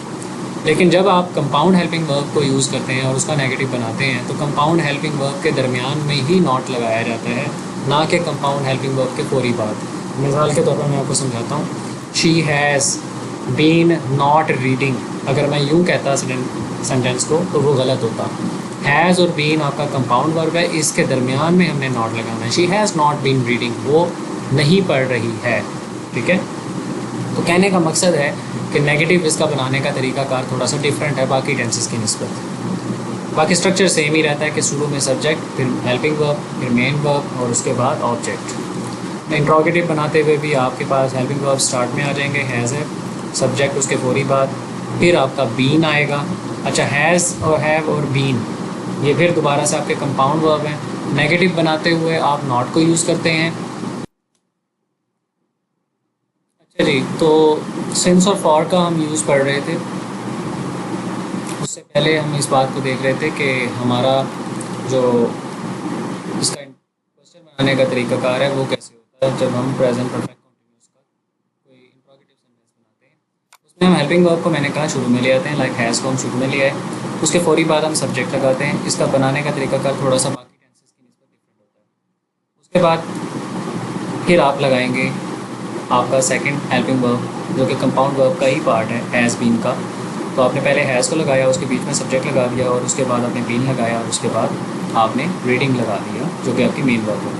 लेकिन जब आप कंपाउंड हेल्पिंग वर्ब को यूज़ करते हैं और उसका नेगेटिव बनाते हैं तो कंपाउंड हेल्पिंग वर्ब के दरमियान में ही नॉट लगाया जाता है, ना कि कंपाउंड हेल्पिंग वर्ब के फौरी बाद। मिसाल के तौर पर मैं आपको समझाता हूँ। She has been not reading, अगर मैं यूँ कहता सेंटेंस को तो वो गलत होता। हैज़ और बीन आपका कंपाउंड वर्ब है, इसके दरमियान में हमने नॉट लगाना है। She has not been reading, वो नहीं पढ़ रही है। ठीक है, तो कहने का मकसद है कि नेगेटिव इसका बनाने का तरीकाकार थोड़ा सा डिफरेंट है बाकी टेंसेस की निस्बत। बाकी स्ट्रक्चर सेम ही रहता है कि शुरू में सब्जेक्ट, फिर हेल्पिंग वर्ब, फिर मेन वर्ब और उसके बाद ऑब्जेक्ट। इंट्रोगेटिव बनाते हुए भी आपके पास हेल्पिंग वर्ब स्टार्ट में आ जाएंगे, हैज़ है, सब्जेक्ट उसके फौरी बाद, फिर आपका बीन आएगा। अच्छा, हैज़ और हैव और बीन ये फिर दोबारा से आपके कंपाउंड वर्ब हैं। नेगेटिव बनाते हुए आप नॉट को यूज़ करते हैं। अच्छा जी, तो सिंस और फॉर का हम यूज़ पढ़ रहे थे। उससे पहले हम इस बात को देख रहे थे कि हमारा जो इसका क्वेश्चन बनाने का तरीकाकार है वो कैसे होता है जब हम प्रेजेंट परफेक्ट कंटिन्यूअस का कोई इंट्रोगेटिव सेंटेंस बनाते हैं। उसमें हम हेल्पिंग वर्ब को मैंने कहा शुरू में ले आते हैं, लाइक हैज़ को हम शुरू में ले आए, उसके फौरी बाद हम सब्जेक्ट लगाते हैं। इसका बनाने का तरीकाकार थोड़ा सा बाकी टेंसेस की निस्बत डिफरेंट होता है। उसके बाद फिर आप लगाएंगे आपका सेकंड हेल्पिंग वर्ब जो कि कंपाउंड वर्ब का ही पार्ट है, हैज़ बीन का। तो आपने पहले हैज़ को लगाया, उसके बीच में सब्जेक्ट लगा दिया और उसके बाद आपने बीन लगाया और उसके बाद आपने रीडिंग लगा दिया जो कि आपकी मेन वर्ब है।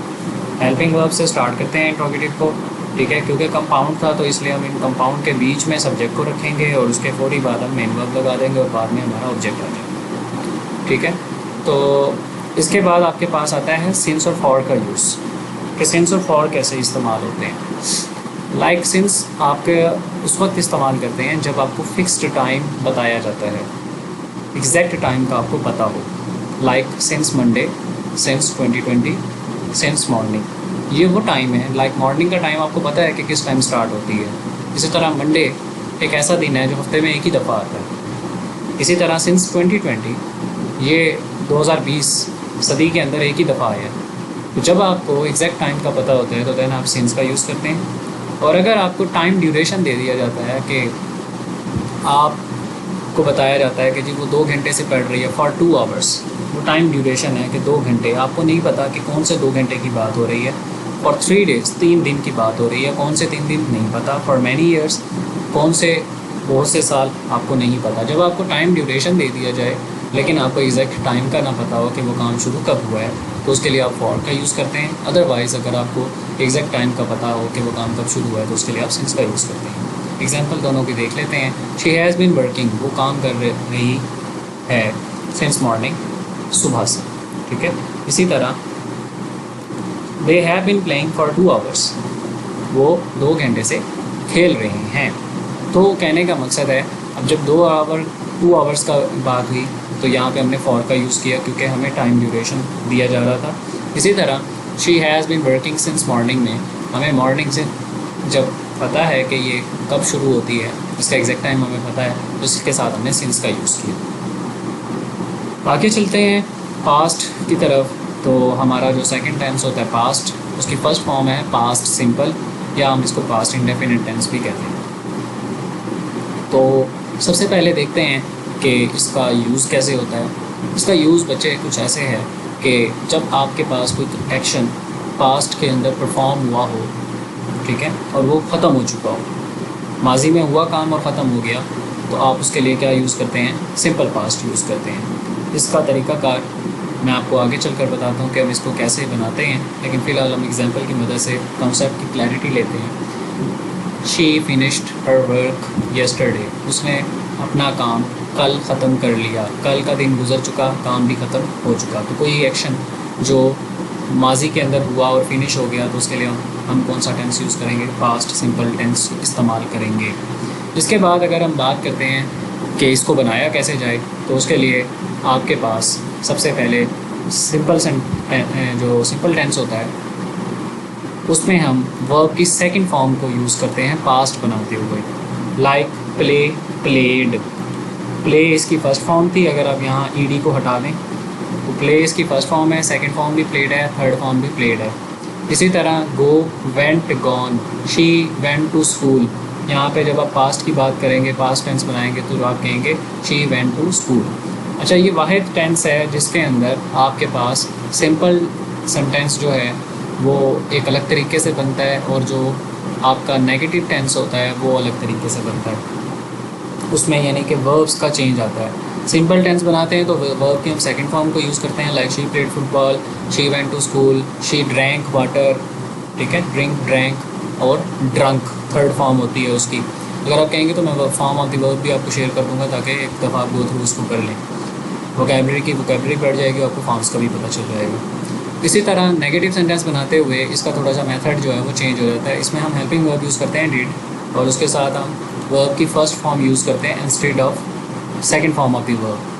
हेल्पिंग वर्ब से स्टार्ट करते हैं इंट्रोगेटिव को, ठीक है, क्योंकि कंपाउंड था तो इसलिए हम इन कंपाउंड के बीच में सब्जेक्ट को रखेंगे और उसके फौरी बाद हम मेन वर्ब लगा देंगे और बाद में हमारा ऑब्जेक्ट आ जाएगा। ठीक है, तो इसके बाद आपके पास आता है सिंस और फॉर का यूज़, कि सिंस और फॉर कैसे इस्तेमाल होते हैं। लाइक सिंस आपके उस वक्त इस्तेमाल करते हैं जब आपको फिक्स्ड टाइम बताया जाता है, एग्जैक्ट टाइम का आपको पता हो। Like since Monday, since 2020, since morning, ये वो टाइम है। लाइक मॉर्निंग का टाइम आपको पता है कि किस टाइम स्टार्ट होती है। इसी तरह मंडे एक ऐसा दिन है जो हफ्ते में एक ही दफ़ा आता है। इसी तरह सिंस 2020 ये 2020 सदी के अंदर एक ही दफ़ा आया। तो जब आपको एग्जैक्ट टाइम का पता होता है तो देन आप सिंस का यूज़ करते हैं। और अगर आपको टाइम ड्यूरेशन दे दिया जाता है कि आपको बताया जाता है कि जी वो 2 घंटे से पढ़ रही है फॉर 2 आवर्स, वो टाइम ड्यूरेशन है कि 2 घंटे, आपको नहीं पता कि कौन से 2 घंटे की बात हो रही है। फॉर 3 डेज़, 3 दिन की बात हो रही है, कौन से 3 दिन नहीं पता। फॉर मैनी ईयर्स, कौन से बहुत से साल आपको नहीं पता। जब आपको टाइम ड्यूरेशन दे दिया जाए लेकिन आपको एग्जैक्ट टाइम का ना पता हो कि वो काम शुरू कब हुआ है तो उसके लिए आप फॉर का यूज़ करते हैं। अदरवाइज़ अगर आपको एग्जैक्ट टाइम का पता हो कि वो काम कब शुरू हुआ है तो उसके लिए आप सिंस का यूज़ करते हैं। एग्जाम्पल दोनों की देख लेते हैं। शी हैज़ बीन वर्किंग, वो काम कर रही है सिंस मॉर्निंग, सुबह से। ठीक है, इसी तरह they have been playing for 2 hours, वो 2 घंटे से खेल रहे हैं। तो कहने का मकसद है अब जब 2 आवर्स का बात हुई तो यहाँ पे हमने फॉर का यूज़ किया क्योंकि हमें टाइम ड्यूरेशन दिया जा रहा था। इसी तरह she has been working since morning में हमें मॉर्निंग से जब पता है कि ये कब शुरू होती है, इसका एग्जैक्ट टाइम हमें पता है, तो इसके साथ हमने सिंस का यूज़ किया। आगे चलते हैं पास्ट की तरफ। तो हमारा जो सेकंड टेंस होता है पास्ट, उसकी फर्स्ट फॉर्म है पास्ट सिंपल, या हम इसको पास्ट इंडेफिनिट टेंस भी कहते हैं। तो सबसे पहले देखते हैं कि इसका यूज़ कैसे होता है। इसका यूज़ बच्चे कुछ ऐसे है कि जब आपके पास कोई एक्शन पास्ट के अंदर परफॉर्म हुआ हो, ठीक है, और वो ख़त्म हो चुका हो, माजी में हुआ काम और ख़त्म हो गया, तो आप उसके लिए क्या यूज़ करते हैं, सिंपल पास्ट यूज़ करते हैं। इसका तरीक़ाकार मैं आपको आगे चलकर बताता हूँ कि हम इसको कैसे बनाते हैं, लेकिन फ़िलहाल हम एग्जांपल की मदद से कॉन्सेप्ट की क्लैरिटी लेते हैं। She finished her work yesterday, उसने अपना काम कल ख़त्म कर लिया। कल का दिन गुजर चुका, काम भी ख़त्म हो चुका। तो कोई एक्शन जो माजी के अंदर हुआ और फिनिश हो गया तो उसके लिए हम कौन सा टेंस यूज़ करेंगे, पास्ट सिंपल टेंस इस्तेमाल करेंगे। इसके बाद अगर हम बात करते हैं कि इसको बनाया कैसे जाए, तो उसके लिए आपके पास सबसे पहले जो सिंपल टेंस होता है उसमें हम वर्ब की सेकंड फॉर्म को यूज़ करते हैं पास्ट बनाते हुए। Like play, played. प्ले इसकी फर्स्ट फॉर्म थी, अगर आप यहाँ ईडी को हटा दें तो प्ले इसकी फर्स्ट फॉर्म है, सेकंड फॉर्म भी प्लेड है, थर्ड फॉर्म भी प्लेड है। इसी तरह go, went, gone, she went to school. यहाँ पे जब आप पास्ट की बात करेंगे, पास्ट टेंस बनाएंगे, तो आप कहेंगे शी वेंट टू स्कूल। अच्छा, ये वाहिद टेंस है जिसके अंदर आपके पास सिंपल सेंटेंस जो है वो एक अलग तरीके से बनता है, और जो आपका नेगेटिव टेंस होता है वो अलग तरीके से बनता है। उसमें यानी कि वर्ब्स का चेंज आता है। सिंपल टेंस बनाते हैं तो वर्ब के हम सेकंड फॉर्म को यूज़ करते हैं, like she played football, she went to school, she drank water, ठीक है, ड्रिंक, ड्रैंक, और ड्रंक थर्ड फॉर्म होती है उसकी। अगर आप कहेंगे तो मैं फॉर्म ऑफ द वर्ब भी आपको शेयर कर दूंगा, ताकि एक दफ़ा आप गो थ्रू उसको कर लें। वोकेबलरी की वोकेबलरी बढ़ जाएगी, आपको फॉर्म्स का भी पता चल जाएगा। इसी तरह नेगेटिव सेंटेंस बनाते हुए इसका थोड़ा सा मेथड जो है वो चेंज हो जाता है। इसमें हम हेल्पिंग वर्ब यूज़ करते हैं डिड, और उसके साथ हम वर्ब की फर्स्ट फॉर्म यूज़ करते हैं instead of second form of the verb.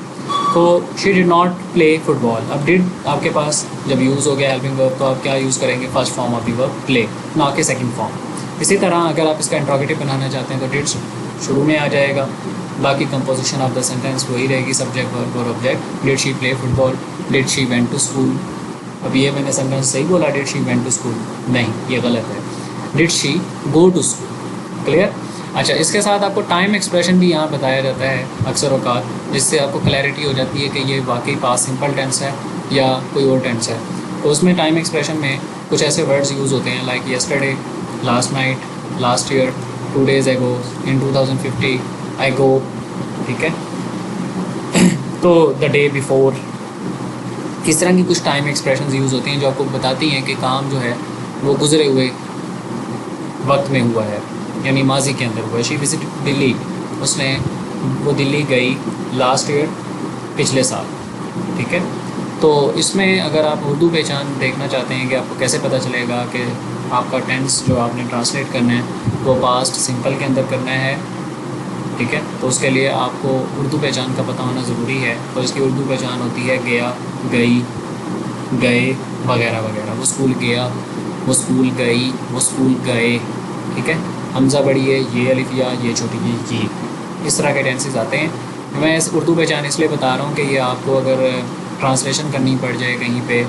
तो she did not play football. अब डिड आपके पास जब यूज़ हो गया हेल्पिंग वर्ब, तो आप क्या यूज़ करेंगे, first form of the verb play, ना कि सेकंड फॉर्म। इसी तरह अगर आप इसका इंट्रोगेटिव बनाना चाहते हैं तो डिड शुरू में आ जाएगा, बाकी कंपोजिशन ऑफ द सेंटेंस वही रहेगी, सब्जेक्ट, वर्ब और object. Did she play football, did she went to school. अब ये मैंने सेंटेंस सही बोला, did she went to school? नहीं, ये गलत है, did she go to school. Clear? अच्छा, इसके साथ आपको टाइम एक्सप्रेशन भी यहाँ बताया जाता है अक्सर औकात, जिससे आपको क्लैरिटी हो जाती है कि ये वाकई पास्ट सिंपल टेंस है या कोई और टेंस है। तो उसमें टाइम एक्सप्रेशन में कुछ ऐसे वर्ड्स यूज़ होते हैं, like yesterday, last night, last year, 2 days ago, in 2050, I go, ठीक है। तो द डे बिफोर, इस तरह की कुछ टाइम एक्सप्रेशन यूज़ होती हैं जो आपको बताती हैं कि काम जो है वो गुजरे हुए वक्त में हुआ है, यानी माजी के अंदर हुआ है। शी विजिट दिल्ली, उसने वो दिल्ली गई लास्ट ईयर, पिछले साल, ठीक है। तो इसमें अगर आप उर्दू पहचान देखना चाहते हैं कि आपको कैसे पता चलेगा कि आपका टेंस जो आपने ट्रांसलेट करना है वो पास्ट सिंपल के अंदर करना है, ठीक है, तो उसके लिए आपको उर्दू पहचान का पता होना ज़रूरी है। तो इसकी उर्दू पहचान होती है गया, गई, गए, वगैरह वगैरह। वो स्कूल गया, वो स्कूल गई, वो स्कूल गए, ठीक है। हमज़ा बड़ी है, ये अलिफ या, ये छोटी है, ये, इस तरह के टेंसेस आते हैं। मैं इस उर्दू पहचान इसलिए बता रहा हूँ कि ये आपको अगर ट्रांसलेशन करनी पड़ जाए कहीं पे,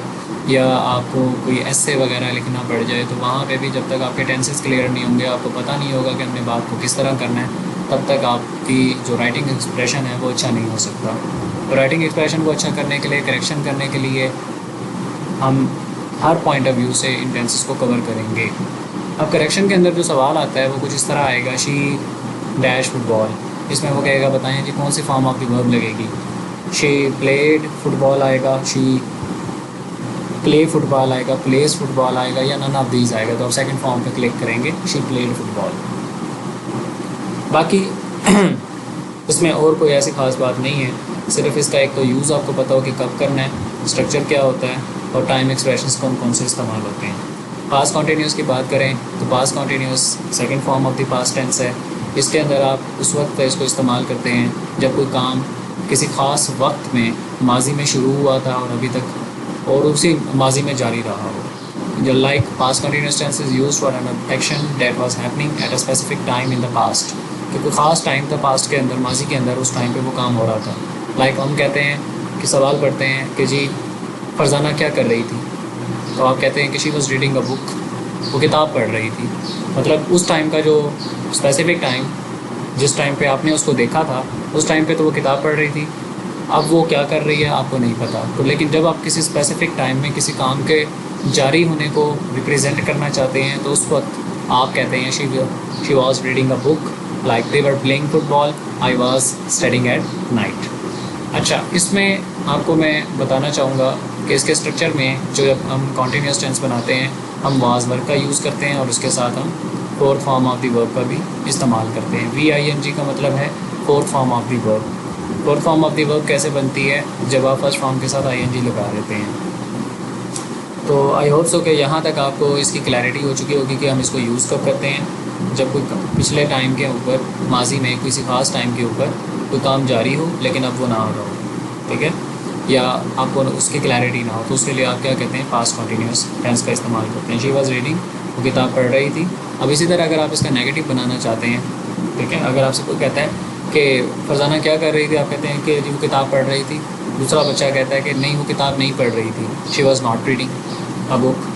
या आपको कोई ऐसे वगैरह लिखना पड़ जाए, तो वहाँ पे भी जब तक आपके टेंसेस क्लियर नहीं होंगे, आपको पता नहीं होगा कि हमने बात को किस तरह करना है, तब तक आपकी जो राइटिंग एक्सप्रेशन है वो अच्छा नहीं हो सकता। तो राइटिंग एक्सप्रेशन को अच्छा करने के लिए, करेक्शन करने के लिए हम हर पॉइंट ऑफ व्यू से इन टेंसेस को कवर करेंगे। अब करेक्शन के अंदर जो सवाल आता है वो कुछ इस तरह आएगा, शी डैश फुटबॉल। इसमें वो कहेगा बताएं जी कौन सी फॉर्म ऑफ द वर्ब लगेगी। शी प्लेड फुटबॉल आएगा, शी प्ले फुटबॉल आएगा, प्लेस फुटबॉल आएगा, या नन ऑफ दीज आएगा। तो आप सेकंड फॉर्म पे क्लिक करेंगे, शी प्लेड फुटबॉल। बाकी इसमें और कोई ऐसी ख़ास बात नहीं है, सिर्फ इसका एक तो यूज़ आपको पता हो कि कब करना है, स्ट्रक्चर क्या होता है, और टाइम एक्सप्रेशंस कौन कौन से इस्तेमाल होते हैं। पास्ट कॉन्टीन्यूस की बात करें तो past continuous second form of the past tense है। इसके अंदर आप उस वक्त इसको इस्तेमाल करते हैं जब कोई काम किसी ख़ास वक्त में माजी में शुरू हुआ था और अभी तक और उसी माजी में जारी रहा हो। जो like past continuous tense is used for an action that was happening at a specific time in the past. कि कोई ख़ास टाइम था पास्ट के अंदर, माजी के अंदर, उस टाइम पे वो काम हो रहा था। लाइक हम कहते हैं कि सवाल पढ़ते हैं कि जी फरजाना क्या कर रही थी, तो आप कहते हैं कि she was reading a book, वो किताब पढ़ रही थी। मतलब उस टाइम का जो स्पेसिफिक टाइम, जिस टाइम पे आपने उसको देखा था, उस टाइम पे तो वो किताब पढ़ रही थी। अब वो क्या कर रही है आपको नहीं पता। तो लेकिन जब आप किसी स्पेसिफिक टाइम में किसी काम के जारी होने को रिप्रेजेंट करना चाहते हैं, तो उस वक्त आप कहते हैं she was reading a book, like they were playing football, I was studying at night. अच्छा, इसमें आपको मैं बताना चाहूँगा कि इसके स्ट्रक्चर में जो जब हम कॉन्टीन्यूस टेंस बनाते हैं, हम वाज वर्ब का यूज़ करते हैं और उसके साथ हम fourth form of the verb का भी इस्तेमाल करते हैं। VING का मतलब है fourth form of the verb. Fourth form of the verb कैसे बनती है, जब आप फर्स्ट फॉर्म के साथ ING लगा देते हैं। तो आई होप सो कि यहाँ तक आपको इसकी क्लैरिटी हो चुकी होगी कि हम इसको यूज़ कब करते हैं, जब कोई पिछले टाइम के ऊपर, माजी में किसी ख़ास टाइम के ऊपर कोई काम जारी हो लेकिन अब वो ना हो रहा हो, ठीक है, या आपको उसकी क्लैरिटी ना हो, तो उसके लिए आप क्या कहते हैं, पास्ट कॉन्टीन्यूस टेंस का इस्तेमाल करते हैं। शी वॉज रीडिंग, वो किताब पढ़ रही थी। अब इसी तरह अगर आप इसका नेगेटिव बनाना चाहते हैं, ठीक है, अगर आपसे कोई कहता है कि फरजाना क्या कर रही थी, आप कहते हैं कि जी वो किताब पढ़ रही थी। दूसरा बच्चा कहता है कि नहीं वो किताब नहीं पढ़ रही थी, she was not reading a book.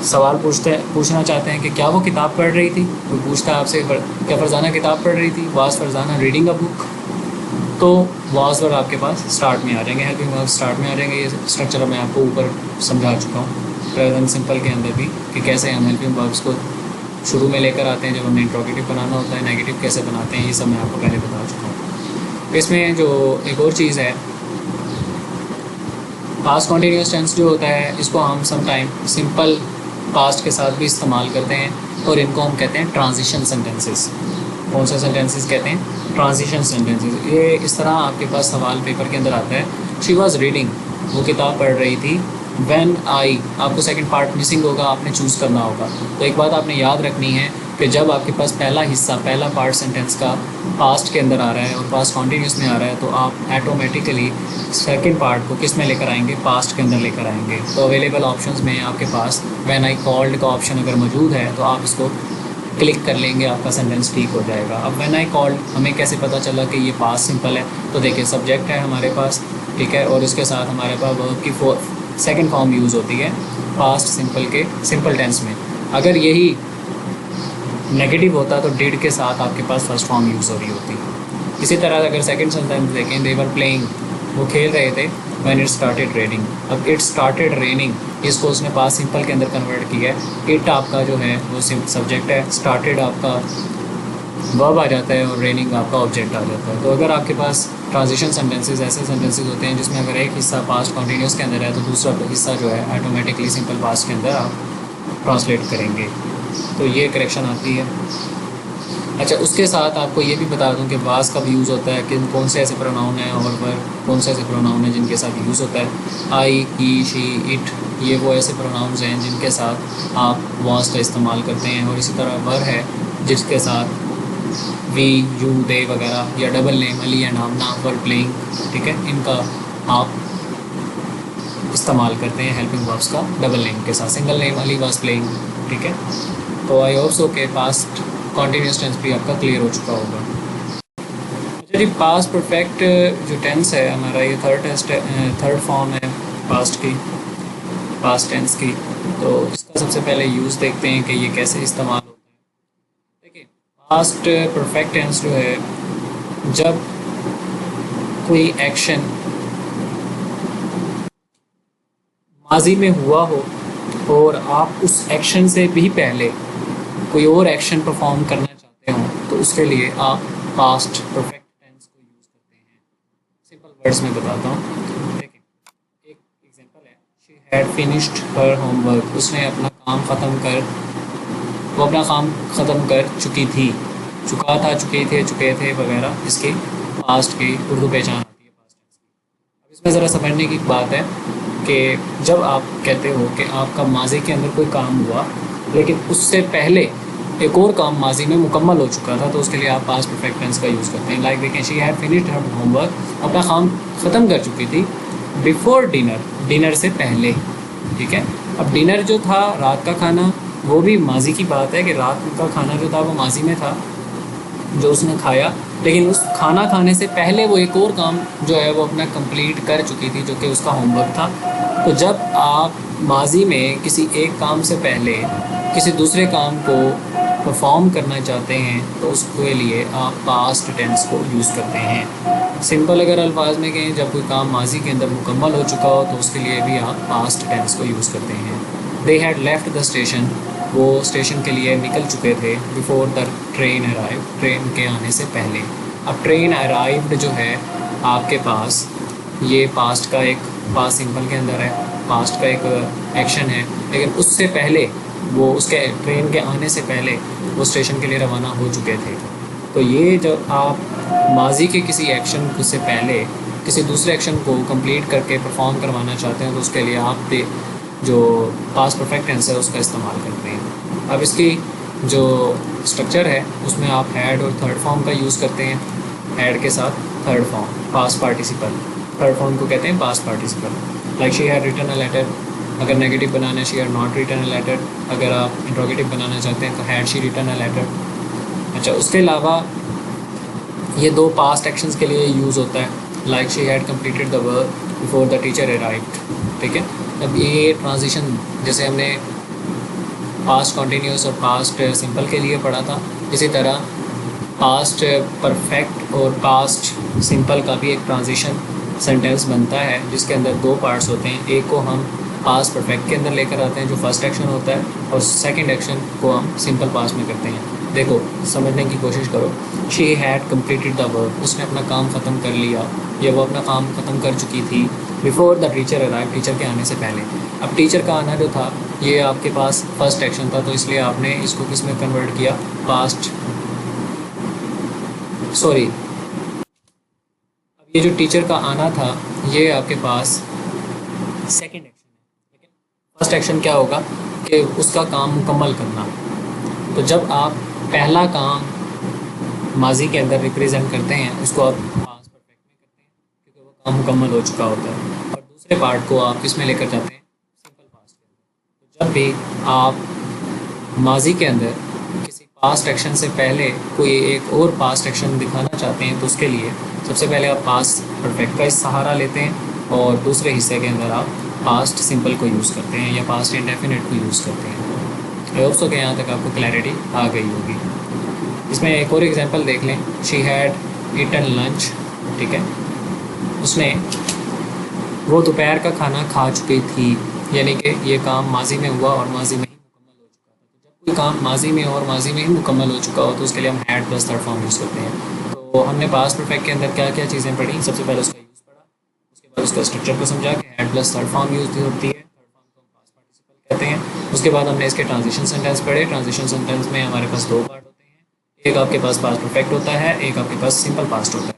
सवाल पूछना चाहते हैं कि क्या वो किताब पढ़ रही थी। कोई पूछता है आपसे क्या फरजाना किताब पढ़ रही थी, was Farzana reading a book, तो वाज वर्ड आपके पास स्टार्ट में आ जाएंगे, हेल्पिंग वर्ब स्टार्ट में आ जाएंगे। ये स्ट्रक्चर मैं आपको ऊपर समझा चुका हूँ प्रेजेंट सिंपल के अंदर भी, कि कैसे हम हेल्पिंग वर्ब्स को शुरू में लेकर आते हैं जब हमें इंट्रोगेटिव बनाना होता है, नेगेटिव कैसे बनाते हैं, ये सब मैं आपको पहले बता चुका हूँ। इसमें जो एक और चीज़ है, पास्ट कॉन्टीन्यूस टेंस जो होता है, इसको हम समटाइम सिंपल पास्ट के साथ भी इस्तेमाल करते हैं और इनको हम कहते हैं ट्रांजिशन सेंटेंसेस। कौन से सेंटेंसेस कहते हैं? Transition sentences. ये इस तरह आपके पास सवाल पेपर के अंदर आता है, शी वॉज रीडिंग, वो किताब पढ़ रही थी, व्हेन आई, आपको सेकंड पार्ट मिसिंग होगा, आपने चूज़ करना होगा। तो एक बात आपने याद रखनी है कि जब आपके पास पहला हिस्सा, पहला पार्ट सेंटेंस का पास्ट के अंदर आ रहा है और पास्ट कॉन्टीन्यूस में आ रहा है, तो आप ऑटोमेटिकली सेकंड पार्ट को किस में लेकर आएंगे? पास्ट के अंदर लेकर आएंगे। तो अवेलेबल ऑप्शंस में आपके पास व्हेन आई कॉल्ड का ऑप्शन अगर मौजूद है तो आप इसको क्लिक कर लेंगे, आपका सेंटेंस ठीक हो जाएगा। अब व्हेन आई कॉल्ड हमें कैसे पता चला कि ये पास्ट सिंपल है? तो देखिए सब्जेक्ट है हमारे पास, ठीक है, और इसके साथ हमारे पास वर्ब की सेकंड फॉर्म यूज़ होती है पास्ट सिंपल के सिंपल टेंस में। अगर यही नेगेटिव होता तो डिड के साथ आपके पास फर्स्ट फॉर्म यूज़ हो रही होती। इसी तरह अगर सेकंड सेंटेंस देखें, दे वर प्लेइंग, वो खेल रहे थे, व्हेन इट स्टार्टेड रेनिंग। अब इट स्टार्टेड रेनिंग, इसको उसने पास्ट सिंपल के अंदर कन्वर्ट किया है। इट आपका जो है वो सब्जेक्ट है, स्टार्टेड आपका वर्ब आ जाता है और रेनिंग आपका ऑब्जेक्ट आ जाता है। तो अगर आपके पास ट्रांजिशन सेंटेंसेस ऐसे सेंटेंसेस होते हैं जिसमें अगर एक हिस्सा पास्ट कॉन्टीन्यूस के अंदर है तो दूसरा हिस्सा जो है ऑटोमेटिकली सिंपल पास्ट के अंदर आप ट्रांसलेट करेंगे, तो ये करेक्शन आती है। अच्छा, उसके साथ आपको ये भी बता दूं कि वास कब यूज़ होता है, कि कौन से ऐसे प्रोनाउन हैं और पर कौन से ऐसे प्रोनाउन हैं जिनके साथ यूज़ होता है। आई, ही, शी, इट, ये वो ऐसे प्रोनाउंस हैं जिनके साथ आप वास का इस्तेमाल करते हैं। और इसी तरह वर है जिसके साथ वी, यू, दे वगैरह, या double name Ali and Amna were playing, ठीक है, इनका आप इस्तेमाल करते हैं हेल्पिंग वर्ब्स का डबल नेम के साथ। Single name Ali was playing, ठीक है। तो आई होप सो के पास्ट कॉन्टीन्यूस टेंस भी आपका क्लियर हो चुका होगा। अच्छा जी, पास्ट परफेक्ट जो टेंस है हमारा, ये थर्ड फॉर्म है पास्ट की, पास्ट टेंस की। तो इसका सबसे पहले यूज़ देखते हैं कि ये कैसे इस्तेमाल होता है। देखिए, पास्ट परफेक्ट टेंस जो है, जब कोई एक्शन माजी में हुआ हो और आप उस एक्शन से भी पहले कोई और एक्शन परफॉर्म करना चाहते हो तो उसके लिए आप पास्ट परफेक्ट टेंस को यूज़ करते हैं। सिंपल वर्ड्स में बताता हूँ। देखिए, एक एग्जांपल है, she had finished her homework, उसने अपना काम ख़त्म कर, वो अपना काम ख़त्म कर चुकी थी, चुका था, चुके थे वगैरह, इसकी पास्ट की उर्दू पहचान आती है पास्ट टेंस की। अब इसमें ज़रा समझने की बात है कि जब आप कहते हो कि आपका माजी के अंदर कोई काम हुआ लेकिन उससे पहले एक और काम माजी में मुकम्मल हो चुका था, तो उसके लिए आप पास्ट परफेक्ट टेंस का यूज़ करते हैं। लाइक देखें, she had finished her homework, अपना काम ख़त्म कर चुकी थी, बिफोर डिनर, डिनर से पहले, ठीक है। अब डिनर जो था, रात का खाना, वो भी माजी की बात है कि रात का खाना जो था वो माजी में था जो उसने खाया, लेकिन उस खाना खाने से पहले वो एक और काम जो है वो अपना कंप्लीट कर चुकी थी जो कि उसका होमवर्क था। तो जब आप माजी में किसी एक काम से पहले किसी दूसरे काम को परफॉर्म करना चाहते हैं तो उसके लिए आप पास्ट टेंस को यूज़ करते हैं। सिंपल अगर अल्फाज में कहें, जब कोई काम माजी के अंदर मुकम्मल हो चुका हो तो उसके लिए भी आप पास्ट टेंस को यूज़ करते हैं। They had left the station, वो स्टेशन के लिए निकल चुके थे, before the train arrive, train के आने से पहले। अब ट्रेन अराइव्ड जो है आपके पास, ये पास्ट का एक, पास्ट सिंपल के अंदर है, पास्ट का एक एक्शन है, लेकिन उससे पहले वो उसके ट्रेन के आने से पहले वो स्टेशन के लिए रवाना हो चुके थे। तो ये जब आप माजी के किसी एक्शन से पहले किसी दूसरे एक्शन को कंप्लीट करके परफॉर्म करवाना चाहते हैं तो उसके लिए आप जो पास्ट परफेक्ट टेंस है उसका इस्तेमाल करते हैं। अब इसकी जो स्ट्रक्चर है उसमें आप हैड और थर्ड फॉर्म का यूज़ करते हैं। हैड के साथ third form, past participle, third form को कहते हैं past participle. Like she had written a letter, अगर नेगेटिव बनाना है she had not written a letter, अगर आप इंट्रोगेटिव बनाना चाहते हैं तो had she written a letter. अच्छा, उसके अलावा ये दो पास्ट एक्शंस के लिए यूज़ होता है। Like she had completed the work before the teacher arrived, ठीक है। अब ये ट्रांजिशन, जैसे हमने पास्ट कॉन्टीन्यूस और पास्ट सिंपल के लिए पढ़ा था। इसी तरह पास्ट परफेक्ट और पास्ट सिंपल का भी एक ट्रांजिशन सेंटेंस बनता है जिसके अंदर दो पार्ट्स होते हैं। एक को हम पास्ट परफेक्ट के अंदर लेकर आते हैं जो फर्स्ट एक्शन होता है, और सेकंड एक्शन को हम सिंपल पास्ट में करते हैं। देखो, समझने की कोशिश करो। She had completed the work, उसने अपना काम ख़त्म कर लिया, या वो अपना काम ख़त्म कर चुकी थी। Before the teacher arrive, teacher के आने से पहले। अब टीचर का आना जो था ये आपके पास फर्स्ट एक्शन था, तो इसलिए आपने इसको किस में कन्वर्ट किया, पास्ट, सॉरी, अब ये जो टीचर का आना था ये आपके पास सेकंड एक्शन है। लेकिन फर्स्ट एक्शन क्या होगा कि उसका काम मुकम्मल करना। तो जब आप पहला काम माजी के अंदर रिप्रेजेंट करते हैं उसको आप पास्ट परफेक्ट में करते हैं क्योंकि वो काम मुकम्मल हो चुका होता है, और दूसरे पार्ट को आप किस में लेकर जाते हैं, सिंपल पास्ट के अंदर। तो जब भी आप माजी के अंदर किसी पास्ट एक्शन से पहले कोई एक और पास्ट एक्शन दिखाना चाहते हैं तो उसके लिए सबसे पहले आप पास्ट परफेक्ट का सहारा लेते हैं, और दूसरे हिस्से के अंदर आप पास्ट सिंपल को यूज़ करते हैं या पास्ट इंडेफिनिट को यूज़ करते हैं। आई होप सो कि यहाँ तक आपको क्लैरिटी आ गई होगी। इसमें एक और एग्जांपल देख लें। शी हैड ईटन लंच, ठीक है, उसने वो दोपहर का खाना खा चुकी थी, यानी कि ये काम माजी में हुआ और माजी में ही मुकम्मल हो चुका था। तो जब कोई काम माजी में और माजी में ही मुकम्मल हो चुका हो तो उसके लिए हम had plus third form use करते हैं। तो हमने पास्ट परफेक्ट के अंदर क्या क्या चीज़ें पढ़ी। सबसे पहले उसका यूज़ पढ़ा, उसके बाद उसका स्ट्रक्चर को समझा कि had plus third form use होती है, थर्ड फॉर्म को हम पास्ट पार्टिसिपल कहते हैं। उसके बाद हमने इसके ट्रांजिशन सेंटेंस पढ़े। ट्रांजिशन सेंटेंस में हमारे पास दो पार्ट होते हैं, एक आपके पास पास्ट परफेक्ट होता है, एक आपके पास सिंपल पास्ट होता है।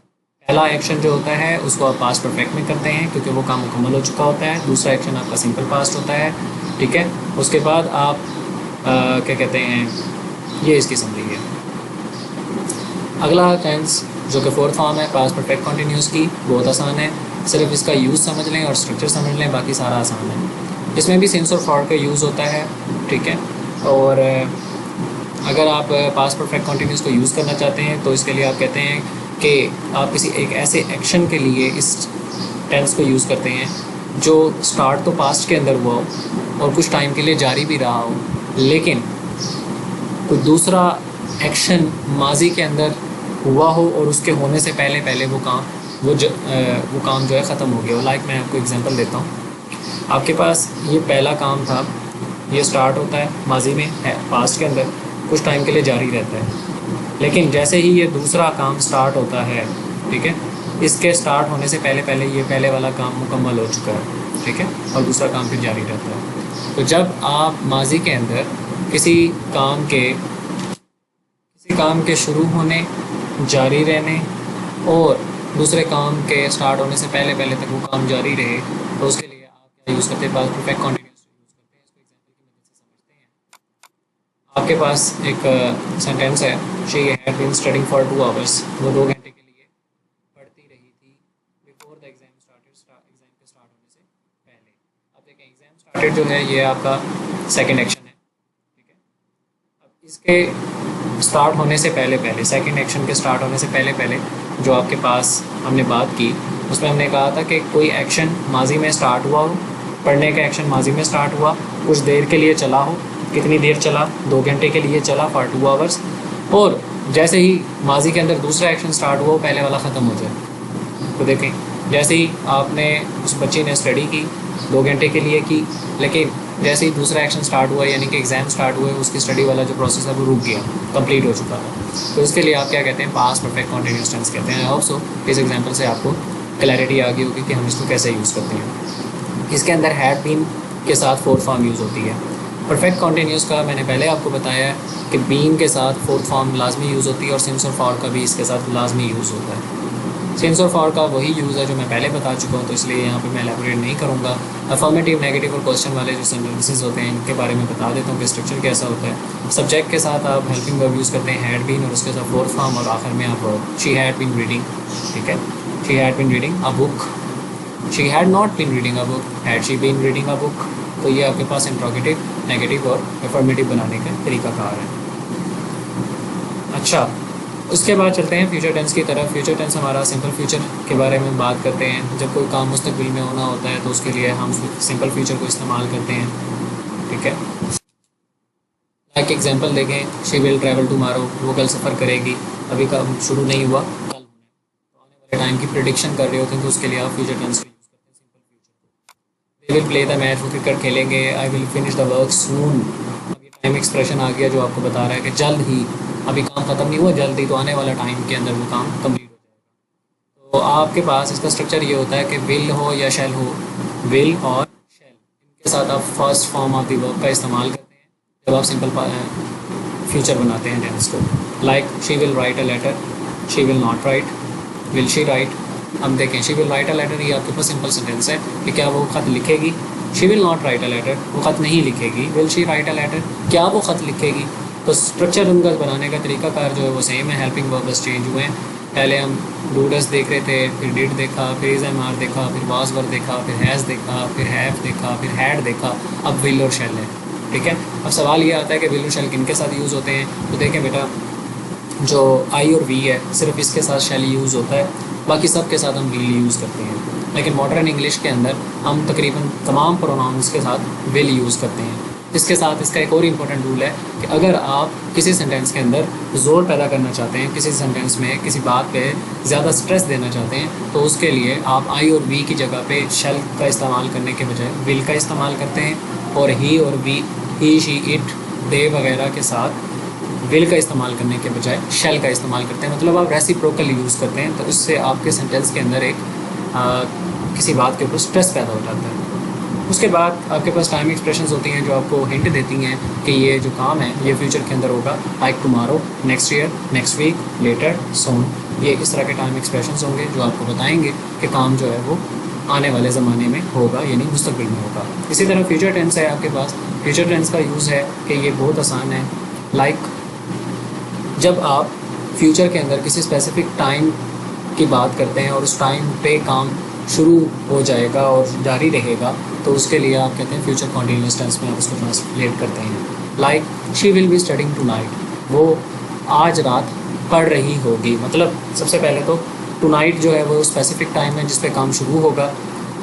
पहला एक्शन जो होता है उसको आप पास्ट परफेक्ट में करते हैं क्योंकि वो काम मुकम्मल हो चुका होता है। दूसरा एक्शन आपका सिंपल पास्ट होता है, ठीक है। उसके बाद आप क्या कहते हैं, ये इसकी समरी है। अगला टेंस जो कि फोर्थ फॉर्म है पास्ट परफेक्ट कंटिन्यूस की, बहुत आसान है, सिर्फ इसका यूज़ समझ लें और स्ट्रक्चर समझ लें, बाकी सारा आसान है। इसमें भी सिंस और फॉर का यूज़ होता है, ठीक है। और अगर आप पास्ट परफेक्ट कंटिन्यूस को यूज़ करना चाहते हैं तो इसके लिए आप कहते हैं कि आप किसी एक ऐसे एक्शन के लिए इस टेंस को यूज़ करते हैं जो स्टार्ट तो पास्ट के अंदर हुआ हो और कुछ टाइम के लिए जारी भी रहा हो, लेकिन कोई दूसरा एक्शन माजी के अंदर हुआ हो और उसके होने से पहले पहले वो काम जो है ख़त्म हो गया हो। लाइक मैं आपको एग्जांपल देता हूँ। आपके पास ये पहला काम था, ये स्टार्ट होता है माजी में है, पास्ट के अंदर कुछ टाइम के लिए जारी रहता है, लेकिन जैसे ही ये दूसरा काम स्टार्ट होता है, ठीक है, इसके स्टार्ट होने से पहले पहले ये पहले वाला काम मुकम्मल हो चुका है, ठीक है, और दूसरा काम फिर जारी रहता है। तो जब आप माजी के अंदर किसी काम के शुरू होने, जारी रहने और दूसरे काम के स्टार्ट होने से पहले पहले तक वो काम जारी रहे तो उसके लिए आप क्या यूज़ करते हैं, पास्ट परफेक्ट कंटिन्यूस यूज़ करते हैं। इसको एग्जांपल की मदद से समझते हैं। आपके पास एक सेंटेंस है, she had been studying for 2 hours, वो 2 घंटे के लिए पढ़ती रही थी before the exam started, exam के स्टार्ट होने से पहले। अब देखें, एग्ज़ाम स्टार्टेड जो है ये आपका सेकेंड एक्शन है, ठीक है। अब इसके स्टार्ट होने से पहले पहले, सेकंड एक्शन के स्टार्ट होने से पहले पहले जो आपके पास हमने बात की उसमें हमने कहा था कि कोई एक्शन माजी में स्टार्ट हुआ हो, पढ़ने का एक्शन माजी में स्टार्ट हुआ, कुछ देर के लिए चला हो, कितनी देर चला, 2 घंटे के लिए चला फॉर 2 आवर्स, और जैसे ही माजी के अंदर दूसरा एक्शन स्टार्ट हुआ पहले वाला ख़त्म हो जाए। तो देखें, जैसे ही आपने उस बच्चे ने स्टडी की 2 घंटे के लिए की, लेकिन जैसे ही दूसरा एक्शन स्टार्ट हुआ यानी कि एग्ज़ाम स्टार्ट हुए, उसकी स्टडी वाला जो प्रोसेस है वो रुक गया, कंप्लीट हो चुका था। तो इसके लिए आप क्या कहते हैं, पास्ट परफेक्ट कंटिन्यूअस टेंस कहते हैं। आई होप सो इस एग्जांपल से आपको क्लैरिटी आ गई होगी कि हम इसको कैसे यूज़ करते हैं। इसके अंदर हैड बीन के साथ फोर्थ फॉर्म यूज़ होती है। परफेक्ट कंटिन्यूअस का मैंने पहले आपको बताया कि बीन के साथ फोर्थ फॉर्म लाजमी यूज़ होती है और सिंस और फॉर का भी इसके साथ लाजमी यूज़ होता है। सिंस और फॉर का वही यूज़ है जो मैं पहले बता चुका हूँ, तो इसलिए यहाँ पे मैं एलैबोरेट नहीं करूँगा। अफर्मेटिव, नेगेटिव और क्वेश्चन वाले जो सेंटेंसेस होते हैं इनके बारे में बता देता हूँ कि स्ट्रक्चर कैसा होता है। सब्जेक्ट के साथ आप हेल्पिंग वर्ब यूज़ करते हैं, हैड बीन, और उसके साथ फोर्थ फॉर्म, और आखिर में आप शी हैड बीन रीडिंग, ठीक है, she had been reading a book, she had not been reading a book, had she been reading a book. तो ये आपके पास इंट्रोगेटिव, नेगेटिव और अफर्मेटिव बनाने का तरीकाकार है। अच्छा, उसके बाद चलते हैं फ्यूचर टेंस की तरफ। फ्यूचर टेंस हमारा सिंपल फ्यूचर के बारे में बात करते हैं। जब कोई काम मुस्तकबिल में होना होता है तो उसके लिए हम सिंपल फ्यूचर को इस्तेमाल करते हैं, ठीक है। एक एग्जांपल देखें, शी विल ट्रैवल टुमारो, वो कल सफ़र करेगी, अभी का शुरू नहीं हुआ, कल होने, तो आने वाले टाइम की प्रिडिक्शन कर रहे होते हैं, तो उसके लिए आप फ्यूचर टेंस का यूज़ करते हैं, सिंपल फ्यूचर को। They will play the match, वो क्रिकेट खेलेंगे, I will finish the work soon, अब ये टाइम एक्सप्रेशन आ गया जो आपको बता रहा है कि जल्द ही, अभी काम ख़त्म नहीं हुआ, जल्द ही, तो आने वाला टाइम के अंदर वो काम कम्प्लीट हो जाएगा। तो आपके पास इसका स्ट्रक्चर ये होता है कि विल हो या शैल हो, विल और शैल इनके साथ आप first form of the verb का इस्तेमाल करते हैं जब आप सिंपल फ्यूचर बनाते हैं टेंस को। Like she will write a letter, she will not write, will she write. हम देखें, she will write a letter, ये आपके पास सिंपल सेंटेंस है कि क्या वो ख़त लिखेगी। She will not write a letter, वो ख़त नहीं लिखेगी। Will she write a letter, क्या वो ख़त लिखेगी। तो स्ट्रक्चर उनका बनाने का तरीकाकार जो है वो सेम है, हेल्पिंग वर्ब बस चेंज हुए हैं। पहले हम डू डस देख रहे थे, फिर डिड देखा, फिर इज़ एम आर देखा, फिर वाज वर देखा, फिर हैज़ देखा, फिर हैव देखा, फिर हैड देखा, अब विल और शैल है। ठीक है, अब सवाल ये आता है कि विल और शैल किन के साथ यूज़ होते हैं। तो देखें बेटा, जो आई और वी है सिर्फ इसके साथ शैल यूज़ होता है, बाकी सब के साथ हम विल यूज़ करते हैं। लेकिन मॉडर्न इंग्लिश के अंदर हम तकरीबन तमाम प्रोनाउंस के साथ विल यूज़ करते हैं। इसके साथ इसका एक और इम्पोर्टेंट रूल है कि अगर आप किसी सेंटेंस के अंदर ज़ोर पैदा करना चाहते हैं, किसी सेंटेंस में किसी बात पे ज़्यादा स्ट्रेस देना चाहते हैं, तो उसके लिए आप आई और वी की जगह पे शैल का इस्तेमाल करने के बजाय विल का इस्तेमाल करते हैं, और ही और we, he she it they वगैरह के साथ विल का इस्तेमाल करने के बजाय शैल का इस्तेमाल करते हैं। मतलब आप रेसिप्रोकल यूज़ करते हैं, तो इससे आपके सेंटेंस के अंदर एक किसी बात के ऊपर स्ट्रेस पैदा हो जाता है। उसके बाद आपके पास टाइम एक्सप्रेशंस होती हैं जो आपको हिंट देती हैं कि ये जो काम है ये फ्यूचर के अंदर होगा, like tomorrow, next year, next week, later, soon. ये इस तरह के टाइम एक्सप्रेशंस होंगे जो आपको बताएंगे कि काम जो है वो आने वाले ज़माने में होगा, यानी मुस्तकबिल में होगा। इसी तरह फ्यूचर टेंस है आपके पास। फ्यूचर टेंस का यूज़ है कि ये बहुत आसान है। लाइक जब आप फ्यूचर के अंदर किसी स्पेसिफिक टाइम की बात करते हैं और उस टाइम पे काम शुरू हो जाएगा और जारी रहेगा, तो उसके लिए आप कहते हैं फ्यूचर कॉन्टीन्यूअस टेंस में आप उसको ट्रांसलेट करते हैं। Like she will be studying tonight, वो आज रात पढ़ रही होगी। मतलब सबसे पहले तो टुनाइट जो है वो स्पेसिफिक टाइम है जिस पे काम शुरू होगा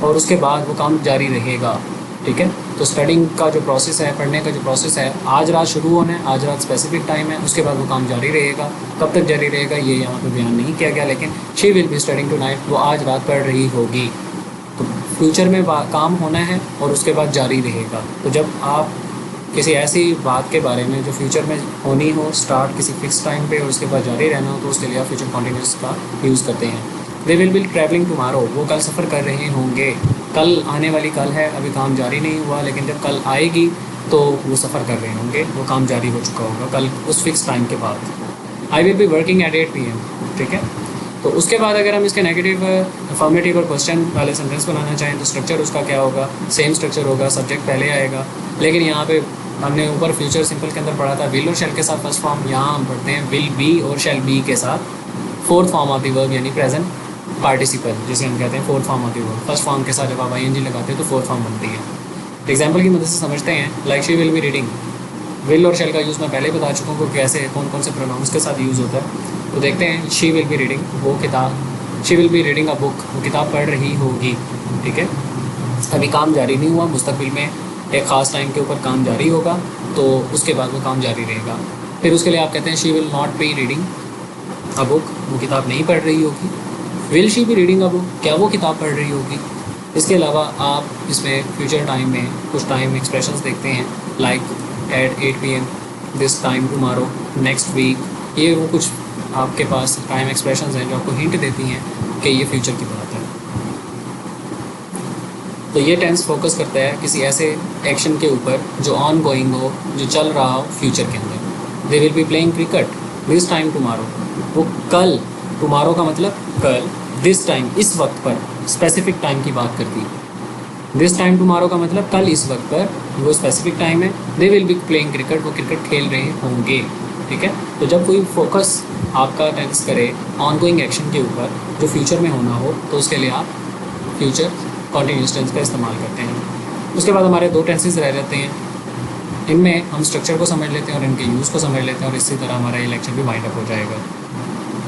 और उसके बाद वो काम जारी रहेगा। ठीक है, तो स्टडिंग का जो प्रोसेस है, पढ़ने का जो प्रोसेस है, आज रात शुरू होना है, आज रात स्पेसिफिक टाइम है, उसके बाद वो काम जारी रहेगा। कब तक जारी रहेगा ये यहाँ पे बयान नहीं किया गया, लेकिन she will be studying tonight, वो आज रात पढ़ रही होगी। तो फ्यूचर में काम होना है और उसके बाद जारी रहेगा। तो जब आप किसी ऐसी बात के बारे में जो फ्यूचर में होनी हो, स्टार्ट किसी फिक्स टाइम पे और उसके बाद जारी रहना हो, तो उसके लिए आप फ्यूचर कॉन्टीन्यूस का यूज़ करते हैं। They will be travelling tomorrow, वो कल सफ़र कर रहे होंगे। कल आने वाली कल है, अभी काम जारी नहीं हुआ, लेकिन जब कल आएगी तो वो सफ़र कर रहे होंगे, वो काम जारी हो चुका होगा कल उस फिक्स टाइम के बाद। आई will be working at 8 PM। ठीक है, तो उसके बाद अगर हम इसके नेगेटिव, अफर्मेटिव और क्वेश्चन वाले सेंटेंस बनाना चाहें तो स्ट्रक्चर उसका क्या होगा, सेम स्ट्रक्चर होगा, सब्जेक्ट पहले आएगा। लेकिन यहाँ पे हमने ऊपर फ्यूचर सिंपल के अंदर पढ़ा था विल और शैल के साथ फर्स्ट फॉर्म, यहाँ हम पढ़ते हैं विल बी और शैल बी के साथ fourth form of the verb, यानी प्रेजेंट पार्टिसिपल जिसे हम कहते हैं fourth form of the verb. First form के साथ जब आप ING लगाते हैं तो फोर्थ फॉर्म बनती है। एग्जाम्पल की मदद से समझते हैं। Like she will be reading, will और शैल का यूज़ मैं पहले बता चुका हूँ कि कैसे कौन कौन से प्रोनाउंस के साथ यूज़ होता है। तो देखते हैं, शी विल बी रीडिंग, वो किताब, she will be reading a book, वो किताब पढ़ रही होगी। ठीक है, अभी काम जारी नहीं हुआ, मुस्तकबिल में एक ख़ास टाइम के ऊपर काम जारी होगा, तो उसके बाद वो काम जारी रहेगा। फिर उसके लिए आप कहते हैं she will not be reading a book, वो किताब नहीं पढ़ रही होगी। Will she be reading a book, क्या वो किताब पढ़ रही होगी। इसके अलावा आप इसमें फ्यूचर टाइम में कुछ टाइम एक्सप्रेशंस देखते हैं, like at 8 PM, this time tomorrow, next week. ये वो कुछ आपके पास टाइम एक्सप्रेशंस हैं जो आपको हिंट देती हैं कि ये फ्यूचर की बात है। तो ये टेंस फोकस करता है किसी ऐसे एक्शन के ऊपर जो ऑन गोइंग हो, जो चल रहा हो फ्यूचर के अंदर। They will be playing cricket this time tomorrow, वो कल, टुमारो का मतलब कल, दिस टाइम इस वक्त पर, स्पेसिफिक टाइम की बात करती है। दिस टाइम टुमारो का मतलब कल इस वक्त पर, वो स्पेसिफिक टाइम है। They will be playing cricket, वो क्रिकेट खेल रहे होंगे। ठीक है, तो जब कोई फोकस आपका टेंस करे ऑन गोइंग एक्शन के ऊपर जो फ्यूचर में होना हो, तो उसके लिए आप फ्यूचर कॉन्टीन्यूअस टेंस का इस्तेमाल करते हैं। उसके बाद हमारे दो टेंसेस रह जाते हैं, इनमें हम स्ट्रक्चर को समझ लेते हैं और इनके यूज़ को समझ लेते हैं, और इसी तरह हमारा ये लेक्चर भी वाइंड अप हो जाएगा।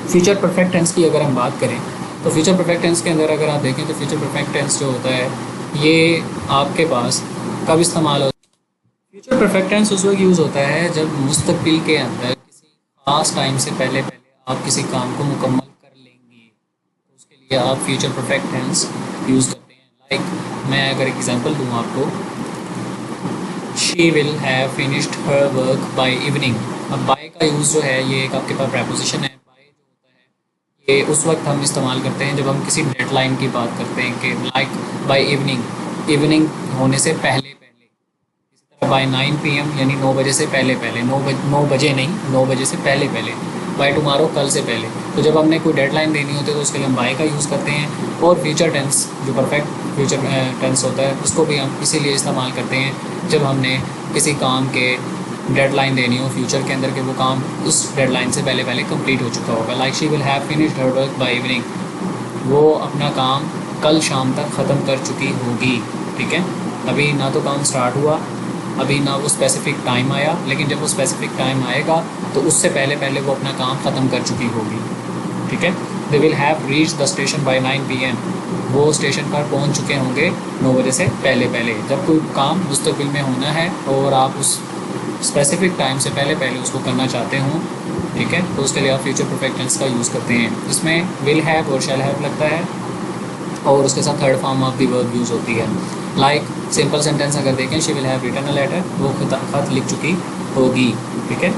फ्यूचर परफेक्ट टेंस की अगर हम बात करें तो फ्यूचर परफेक्ट टेंस के अंदर अगर आप देखें तो फ्यूचर परफेक्ट टेंस जो होता है ये आपके पास कब इस्तेमाल होता है। फ्यूचर परफेक्ट टेंस उस वक्त यूज़ होता है जब मुस्तकबिल के अंदर किसी खास टाइम से पहले पहले आप किसी काम को मुकम्मल कर लेंगे, तो उसके लिए आप फ्यूचर परफेक्ट टेंस यूज़ करते हैं। लाइक मैं अगर एग्जांपल दूँ आपको, she will have finished her work by evening. अब बाय का यूज़ जो है ये एक आपके पास प्रपोजिशन है। बाय जो होता है ये उस वक्त हम इस्तेमाल करते हैं जब हम किसी डेडलाइन की बात करते हैं कि लाइक बाय इवनिंग, इवनिंग होने से पहले पहले। इसी तरह बाय 9 PM यानी 9 बजे से पहले पहले, 9 बजे नहीं, 9 बजे से पहले पहले। बाय टुमारो, कल से पहले। तो जब हमने कोई डेडलाइन देनी होती है तो उसके लिए हम बाय का यूज़ करते हैं। और फ्यूचर टेंस जो परफेक्ट फ्यूचर टेंस होता है उसको भी हम इसीलिए इस्तेमाल करते हैं जब हमने किसी काम के डेडलाइन देनी हो फ्यूचर के अंदर, कि वो काम उस डेडलाइन से पहले पहले कंप्लीट हो चुका होगा। Like she will have finished her work by evening, वो अपना काम कल शाम तक ख़त्म कर चुकी होगी। ठीक है, अभी ना तो काम स्टार्ट हुआ, अभी ना वो स्पेसिफिक टाइम आया, लेकिन जब वो स्पेसिफिक टाइम आएगा तो उससे पहले पहले वो अपना काम ख़त्म कर चुकी होगी। ठीक है, they will have reach the station by 9 PM, वो स्टेशन पर पहुंच चुके होंगे 9 बजे से पहले पहले। जब कोई काम मुस्तकबिल में होना है और आप उस स्पेसिफिक टाइम से पहले पहले उसको करना चाहते हो, ठीक है, तो उसके लिए आप फ्यूचर परफेक्ट टेंस का यूज़ करते हैं। इसमें विल हैव और शैल हैव लगता है और उसके साथ third form of the verb use होती है। लाइक सिंपल सेंटेंस अगर देखें, she will have written a letter, वो खत लिख चुकी होगी। ठीक है,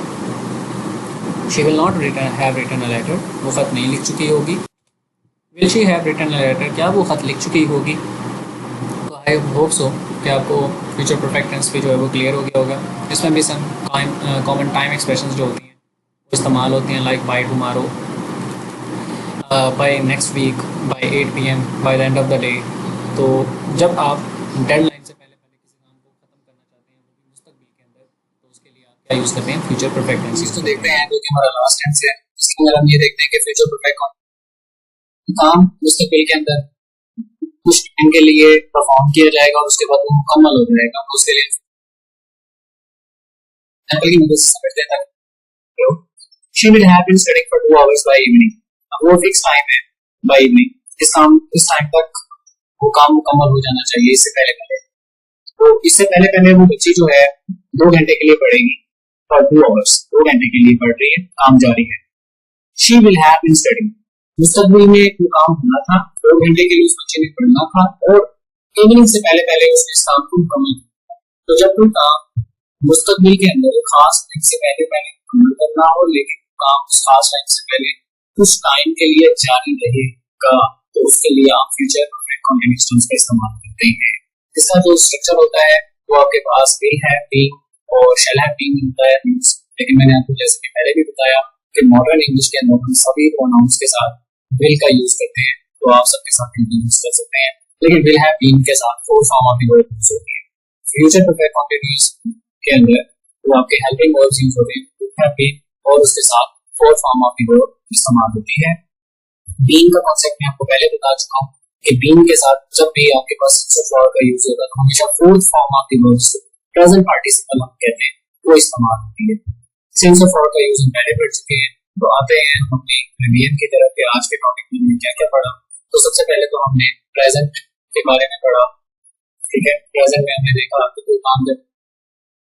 she will not have written a letter, वो खत नहीं लिख चुकी होगी। Will she have written a letter, क्या वो खत लिख चुकी होगी। तो आई होप सो कि आपको फ्यूचर परफेक्ट टेंस पे जो है वो क्लियर हो गया होगा। इसमें भी सम कॉमन टाइम एक्सप्रेशंस जो होती हैं वो इस्तेमाल होती हैं, like by tomorrow, by next week, by 8 PM, by the end of the day. तो जब आप डेडलाइन से पहले पहले किसी काम को ख़त्म करना चाहते हैं वो भी मुस्तकबिल के अंदर, तो उसके लिए आप क्या यूज़ करते हैं, फ्यूचर परफेक्ट टेंस यूज़ करते हैं। देखते हैं जो कि हमारा लास्ट टेंस है, इसके अंदर हम ये देखते हैं कि फ्यूचर परफेक्ट काम मुस्तकबिल के अंदर कुछ टाइम के लिए परफॉर्म किया जाएगा और उसके बाद वो मुकम्मल हो जाएगा। तो उसके लिए एग्जांपल की मदद से समझ लेते हैं। She will have been studying for 2 hours by evening, अब वो फिक्स टाइम है बाय इवनिंग, इस टाइम तक वो काम मुकम्मल हो जाना चाहिए इससे पहले पहले। तो इससे पहले पहले वो बच्ची जो है 2 घंटे के लिए पढ़ेगी, फॉर 2 आवर्स, 2 घंटे के लिए पढ़ रही है, काम जारी है। She will have been studying, मुस्तकबिल में वो काम होना था, 2 घंटे के लिए उस बच्चे ने पढ़ना था और इवनिंग से पहले पहले उसने इस काम को मुकम्मल किया। तो जब कोई काम मुस्तकबिल के अंदर खास टाइम से पहले पहले मुकम्मल करना हो, लेकिन काम उस खास टाइम से पहले कुछ टाइम के लिए जारी रहेगा, तो उसके लिए आप फ्यूचर परफेक्ट कंटीन्यूअस टेंस का इस्तेमाल करते हैं। इसका जो स्ट्रक्चर होता है वो आपके पास विल हैव बीन और शैल हैव बीन होता है। लेकिन मैंने आपको जैसे कि पहले भी बताया कि मॉडर्न इंग्लिश के अंदर हम सभी प्रोनाउंस के साथ विल का यूज करते हैं, तो आप सबके साथ यूज कर सकते हैं, लेकिन विल हैव बीन के साथ fourth form of the verb use होती है। फ्यूचर परफेक्ट कंटीन्यूअस के अंदर वो आपके हेल्पिंग वर्ब्स यूज होते हैं, हैव बीन, और उसके साथ fourth form of the verb इस्तेमाल होती है। बीन का कॉन्सेप्ट मैं आपको पहले बता चुका हूँ कि बीन के साथ जब भी आपके पास फॉर का यूज होगा तो हमेशा fourth form of the verb present participle हम कहते हैं वो इस्तेमाल होती है। सेंस ऑफ फॉर का यूज हम पहले पढ़ चुके हैं, तो आते हैं अपने रिवीजन की तरफ के आज के टॉपिक में हमने क्या क्या पढ़ा। तो सबसे पहले तो हमने प्रेजेंट के बारे में पढ़ा। ठीक है, प्रेजेंट में हमने देखा कि कोई काम जब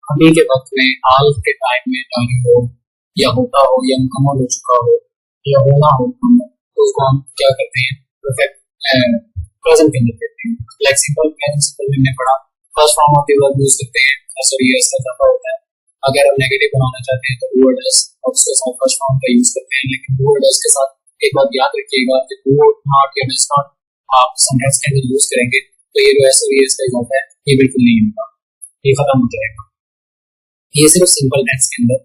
अभी के वक्त में, हाल के टाइम में जारी हो या होता हो या मुकम्मल हो चुका हो या होना हो, तो उसको हम क्या करते हैं, परफेक्ट प्रेजेंट के अंदर करते हैं। लाइक सिंपल प्रेजेंट हमने पढ़ा, first form of the verb use करते हैं, सॉरी इसका इजाफा होता है। अगर हम नेगेटिव बनाना चाहते हैं तो डू और डज, और उसके साथ फर्स्ट फॉर्म का यूज करते हैं। लेकिन डू और डज के साथ एक बात याद रखिएगा कि डू नॉट या डज नॉट आप सेंटेंस के अंदर यूज करेंगे तो ये जो ऐसे भी इसका इजाफा है ये बिल्कुल नहीं होगा, ये खत्म हो जाएगा। ये सिर्फ सिंपल टेंस के अंदर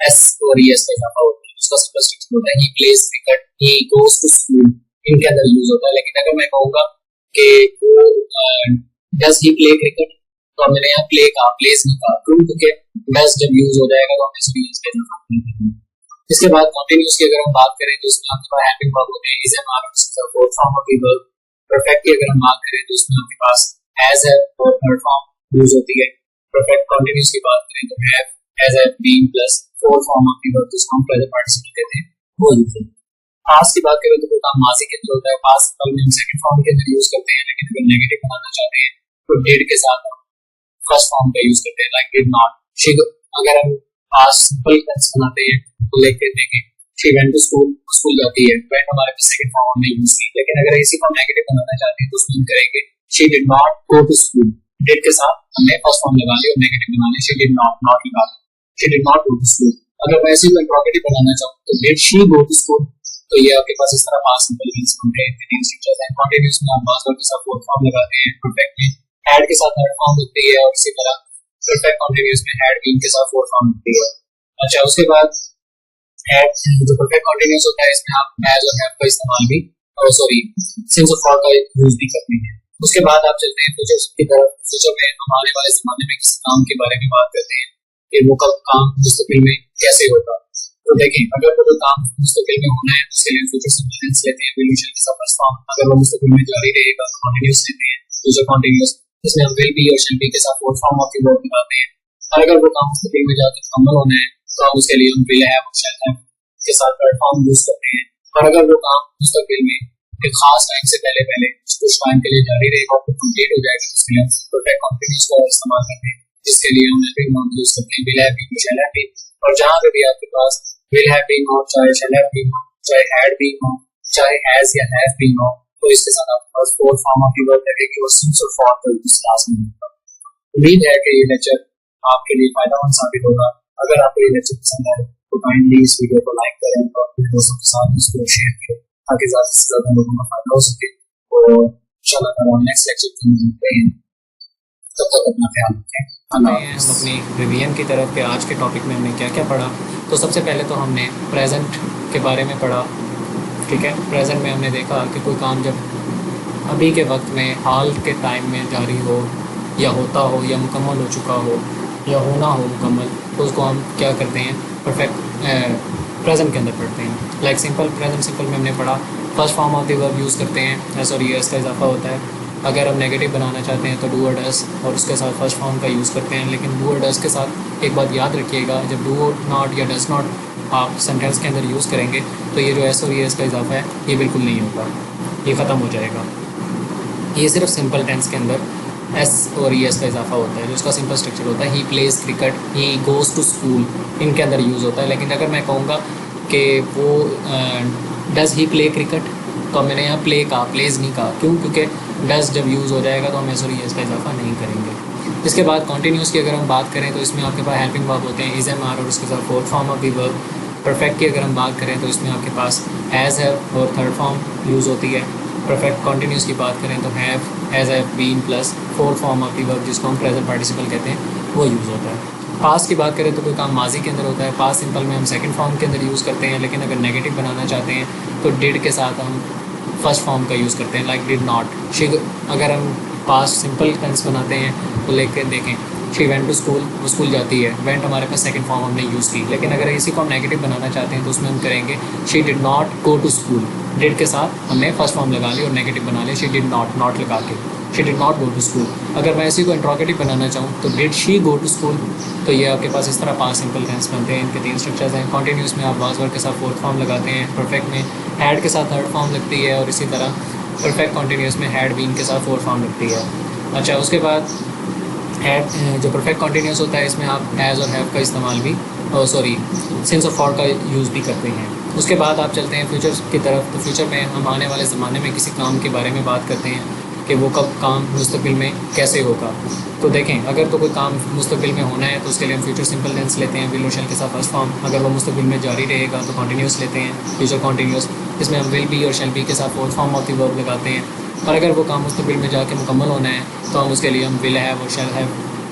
एस और एस का इजाफा होता है, उसका सिंपल स्ट्रक्चर होता है। He plays cricket, he goes to school, इनके अंदर यूज होता है। लेकिन अगर मैं कहूंगा कि वो डज ही प्ले क्रिकेट, तो हमने यहाँ प्ले का प्लेस नहीं कहा, क्योंकि डज जब यूज हो जाएगा तो हमने इसमें यूज करना। इसके बाद कंटीन्यूअस की अगर हम बात करें तो इसमें आपके पास हेल्पिंग वर्ब होते हैं, is am are, fourth form of the verb. Perfect की अगर हम बात करें तो इसमें आपके पास हैज है और थर्ड फॉर्म यूज होती है। परफेक्ट कंटीन्यूअस की बात करें तो have, has, have, been plus fourth form of the verb जिसको हम प्रेजेंट पार्टिसिपल कहते हैं वो होती है। पास्ट की बात करें तो वो काम माजी के अंदर होता है, पास्ट कल में हम सेकंड फॉर्म के अंदर यूज करते हैं। लेकिन अगर नेगेटिव बनाना चाहते हैं तो डिड के साथ फर्स्ट फॉर्म का यूज करते हैं, लाइक डिड नॉट, शी, अगर हम पास्ट सिंपल टेंस बनाते हैं तो लिख देते हैं she went to school, school जाती है। वेंट हमारे पास सेकंड फॉर्म हमने यूज की, लेकिन अगर इसी को हम नेगेटिव बनाना चाहते हैं तो उसमें हम करेंगे she did not go to school. Did के साथ हमने फर्स्ट फॉर्म लगा लिया और नेगेटिव बना लिया, शी डिड नॉट, नॉट लगा लिया, she did not go to school. अगर मैं इसी को इंट्रोगेटिव बनाना चाहूँ तो did she go to school, तो ये आपके पास इस तरह पास्ट सिंपल टेंस कंटीन्यूअस हैं। कंटीन्यूअस में आप पास्ट वर्ब के साथ फोर्थ फॉर्म लगाते हैं, परफेक्ट में हैड के साथ थर्ड फॉर्म होती है, और इसी तरह परफेक्ट कंटीन्यूअस में हैड बीन के साथ फोर्थ फॉर्म होती है। अच्छा, उसके बाद हैड जो परफेक्ट कंटीन्यूअस होता है इसमें आप हैज और हैव का इस्तेमाल भी, सॉरी सिंस और फॉर का यूज भी करते हैं। उसके बाद आप चलते हैं फ्यूचर की तरफ। फ्यूचर में हम आने वाले जमाने में किस काम के बारे में बात करते हैं कि वो कब काम मुस्तकिल में कैसे होगा। तो देखें, अगर वो काम मुस्तकिल में होना है उसके लिए फ्यूचर सिंपल टेंस लेते हैं, विल शैल के साथ फर्स्ट फॉर्म। अगर वो मुस्तकिल में जारी रहेगा तो कंटीन्यूअस लेते हैं, फ्यूचर कंटीन्यूअस। इसमें हम विल बी और शैल बी के साथ fourth form of the verb लगाते हैं। और अगर वो काम मुस्तकिल में जाकर मुकम्मल होना है तो हम उसके लिए हम विल हैव और शैल हैव के साथ थर्ड फॉर्म यूज करते हैं। और अगर वो काम मुस्तकिल में एक खास टाइम से पहले कुछ टाइम के लिए जारी रहेगा और कंप्लीट हो जाएगा, उसके लिए परफेक्ट कंटीन्यूअस का इस्तेमाल करते हैं, जिसके लिए हम हैविंग नाउन यूज करते हैं, will have been, shall have been. और जहां पे भी आपके पास विल हैव बीन हो, चाहे शैल हैव बीन हो, चाहे हैड बीन हो, चाहे हैज या हैव बीन हो, तो इसके साथ आपके पास fourth form of the verb लगेगी और सिंस और फॉर का यूज लास्ट में होगा। उम्मीद है कि ये लेक्चर आपके लिए फायदेमंद साबित होगा। अगर आपको ये लेक्चर पसंद आए तो काइंडली इस वीडियो को लाइक करें और अपने दोस्तों के साथ इसको शेयर करें ताकि ज़्यादा से ज़्यादा लोगों को फायदा हो सके। और इंशाल्लाह हम नेक्स्ट लेक्चर में मिलते हैं, तब तक अपना ख्याल रखें। हम अपनी रिवीजन की तरफ के आज के टॉपिक में हमने क्या क्या पढ़ा। तो सबसे पहले तो हमने प्रेजेंट के बारे में पढ़ा, ठीक है। प्रेजेंट में हमने देखा कि कोई काम जब अभी के वक्त में हाल के टाइम में जारी हो या होता हो या मुकम्मल हो चुका हो या होना हो मुकम्मल, तो उसको हम क्या करते हैं, परफेक्ट प्रेजेंट के अंदर पढ़ते हैं। लाइक सिंपल, प्रेजेंट सिंपल में हमने पढ़ा first form of the verb use करते हैं, एस और ईएस का इजाफा होता है। अगर हम नेगेटिव बनाना चाहते हैं तो डू और डस और उसके साथ फर्स्ट फॉर्म का यूज़ करते हैं। लेकिन डू और डस के साथ एक बात याद रखिएगा, जब डू नॉट या डस नॉट आप सेंटेंस के अंदर यूज़ करेंगे तो ये जो एस और ईएस का इजाफा है ये बिल्कुल नहीं होगा, ये ख़त्म हो जाएगा। ये सिर्फ सिंपल टेंस के अंदर एस और ई एस का इजाफा होता है, जो उसका सिंपल स्ट्रक्चर होता है। He plays cricket, he goes to school, इनके अंदर यूज़ होता है। लेकिन अगर मैं कहूँगा कि वो डज़ ही प्ले क्रिकेट, तो मैंने यहाँ प्ले कहा, प्लेज नहीं कहा। क्यों? क्योंकि डज़ जब यूज़ हो जाएगा तो हम एस और ई एस का इजाफा नहीं करेंगे। इसके बाद कॉन्टीन्यूस की अगर हम बात करें तो इसमें आपके पास हेल्पिंग वर्ब होते हैं, इज़ एम आर और उसके साथ fourth form of the verb. Perfect की अगर हम बात करें तो इसमें आपके पास एज है और थर्ड फॉर्म यूज़ होती है। परफेक्ट कॉन्टीन्यूस की बात करें तो have, has have been plus fourth form of the verb जिसको हम प्रेजेंट पार्टिसिपल कहते हैं वो यूज़ होता है। पास्ट की बात करें तो कोई काम माजी के अंदर होता है, पास्ट सिंपल में हम सेकंड फॉर्म के अंदर यूज़ करते हैं। लेकिन अगर नेगेटिव बनाना चाहते हैं तो डिड के साथ हम फर्स्ट फॉर्म का यूज़ करते हैं, लाइक डिड नॉट। शी, अगर हम पास्ट सिंपल टेंस बनाते हैं तो लेकर देखें शी वेंट टू स्कूल, वो स्कूल जाती है। वेंट हमारे पास सेकंड फॉर्म हमने यूज़ की। लेकिन अगर इसी को हम नेगेटिव बनाना चाहते हैं तो उसमें हम करेंगे she did not go to school. Did के साथ हमने फर्स्ट फॉर्म लगा ली और नेगेटिव बना लिया, शी डिड नॉट, नॉट लगा के she did not go to school. अगर मैं इसी को इंट्रोगेटिव बनाना चाहूँ तो did she go to school, तो ये आपके पास इस तरह पास्ट सिंपल टेंस बनते हैं। इनके तीन स्ट्रक्चर्स हैं। कॉन्टीन्यूस में आप वाज वर्ब के साथ फोर्थ फॉर्म लगाते हैं, परफेक्ट में हैड के साथ थर्ड फॉर्म लगती है और इसी तरह परफेक्ट कॉन्टीन्यूस में हैड बीन के साथ फोर्थ फॉर्म लगती है। अच्छा, उसके बाद हैड जो परफेक्ट कॉन्टीन्यूस होता है इसमें आप हैज़ और हैव का इस्तेमाल भी, सॉरी सिंस और फॉर का यूज़ भी करते हैं। उसके बाद आप चलते हैं फ्यूचर की तरफ। तो फ्यूचर में हम आने वाले ज़माने में किसी काम के बारे में बात करते हैं कि वो कब काम मुस्तकिल में कैसे होगा। तो देखें, अगर तो कोई काम मुस्तकिल में होना है तो उसके लिए हम फ्यूचर सिंपल टेंस लेते हैं, विल और शैल के साथ फर्स्ट फॉर्म। अगर वो मुस्तकिल में जारी रहेगा तो कॉन्टीन्यूस लेते हैं, फ्यूचर कॉन्टीन्यूस। इसमें हम विल बी और शैल बी के साथ fourth form of the verb लगाते हैं। और अगर वो काम मुस्तकिल में जाके मुकम्मल होना है तो हम उसके लिए हम विल हैव और शैल हैव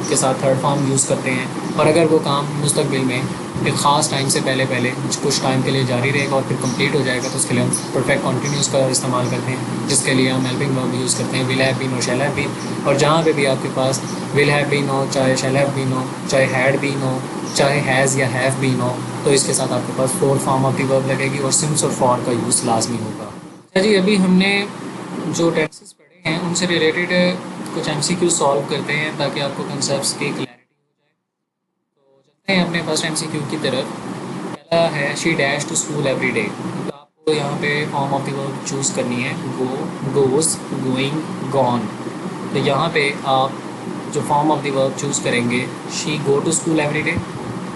के साथ थर्ड फॉर्म यूज़ करते हैं। और अगर वो काम मुस्तकबिल में एक ख़ास टाइम से पहले कुछ टाइम के लिए जारी रहेगा और फिर कंप्लीट हो जाएगा तो उसके लिए हम परफेक्ट कॉन्टीन्यूस का इस्तेमाल करते हैं, जिसके लिए हम हेल्पिंग वर्ब यूज़ करते हैं, विल हैव बीन और शैल हैव बीन। और जहाँ पे भी आपके पास विल हैव बीन हो, चाहे शैल हैव बीन हो, चाहे हैड बीन हो, चाहे हैज़ या हैव बीन हो, तो इसके साथ आपके पास fourth form of the verb लगेगी और सिंस और फॉर का यूज़ लाजमी होगा। अच्छा जी, अभी हमने जो टेंसेस पढ़े हैं उनसे रिलेटेड कुछ एमसीक्यू सॉल्व करते हैं ताकि आपको कंसेप्ट्स की क्लैरिटी हो जाए। तो चलते हैं अपने फर्स्ट एमसीक्यू की तरफ। पहला है she dash to school every day. तो आपको यहाँ पे form of the verb choose करनी है, गो, गोज़, गोइंग, गॉन। तो यहाँ पे आप जो form of the verb choose करेंगे, she go to school every day.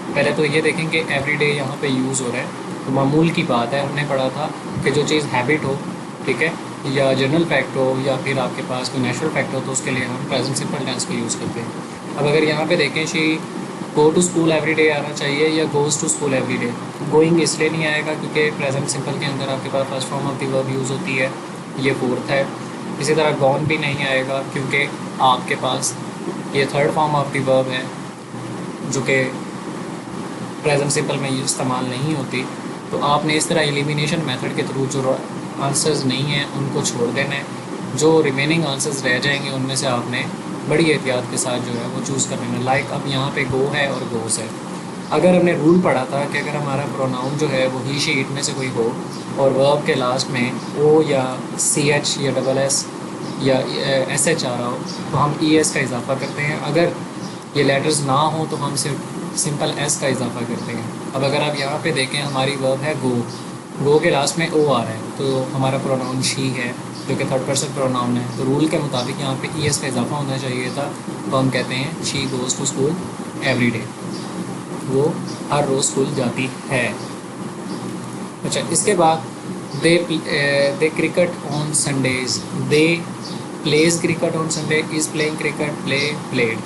पहले तो ये देखेंगे एवरी डे यहाँ पे यूज़ हो रहा है, तो मामूल की बात है, हमने पढ़ा था कि जो चीज़ हैबिट हो, ठीक है, या जनरल फैक्ट हो, या फिर आपके पास कोई नेचुरल फैक्ट हो, तो उसके लिए हम प्रेजेंट सिंपल टेंस को यूज़ करते हैं। अब अगर यहाँ पे देखें she go to school every day आना चाहिए या goes to school every day. Going इसलिए नहीं आएगा क्योंकि प्रेजेंट सिंपल के अंदर आपके पास first form of the verb use होती है, ये फोर्थ है। इसी तरह गॉन भी नहीं आएगा क्योंकि आपके पास ये third form of the verb है जो कि प्रेजेंट सिंपल में ये इस्तेमाल नहीं होती। तो आपने इस तरह एलिमिनेशन मेथड के थ्रू जो आंसर्स नहीं हैं उनको छोड़ देना है, जो रिमेनिंग आंसर्स रह जाएंगे उनमें से आपने बड़ी एहतियात के साथ जो है वो चूज़ कर लेना। लाइक अब यहाँ पे गो है और गोस है। अगर हमने रूल पढ़ा था कि अगर हमारा प्रोनाउन जो है वो ही शी इट में से कोई हो और वर्ब के लास्ट में ओ या सी एच या डबल एस या एस एच आ रहा हो तो हम ई एस का इजाफा करते हैं। अगर ये लेटर्स ना हो तो हम सिर्फ सिंपल एस का इजाफा करते हैं। अब अगर आप यहाँ पे देखें हमारी वर्ब है गो, गो के लास्ट में ओ आ रहा है तो हमारा प्रोनाउन शी है जो कि थर्ड पर्सन प्रोनाउन है, तो रूल के मुताबिक यहाँ पे ई एस का इजाफा होना चाहिए था। तो हम कहते हैं she goes to school every day, वो हर रोज़ स्कूल जाती है। अच्छा, इसके बाद they cricket on Sundays, they plays cricket on Sunday, is playing cricket, play played.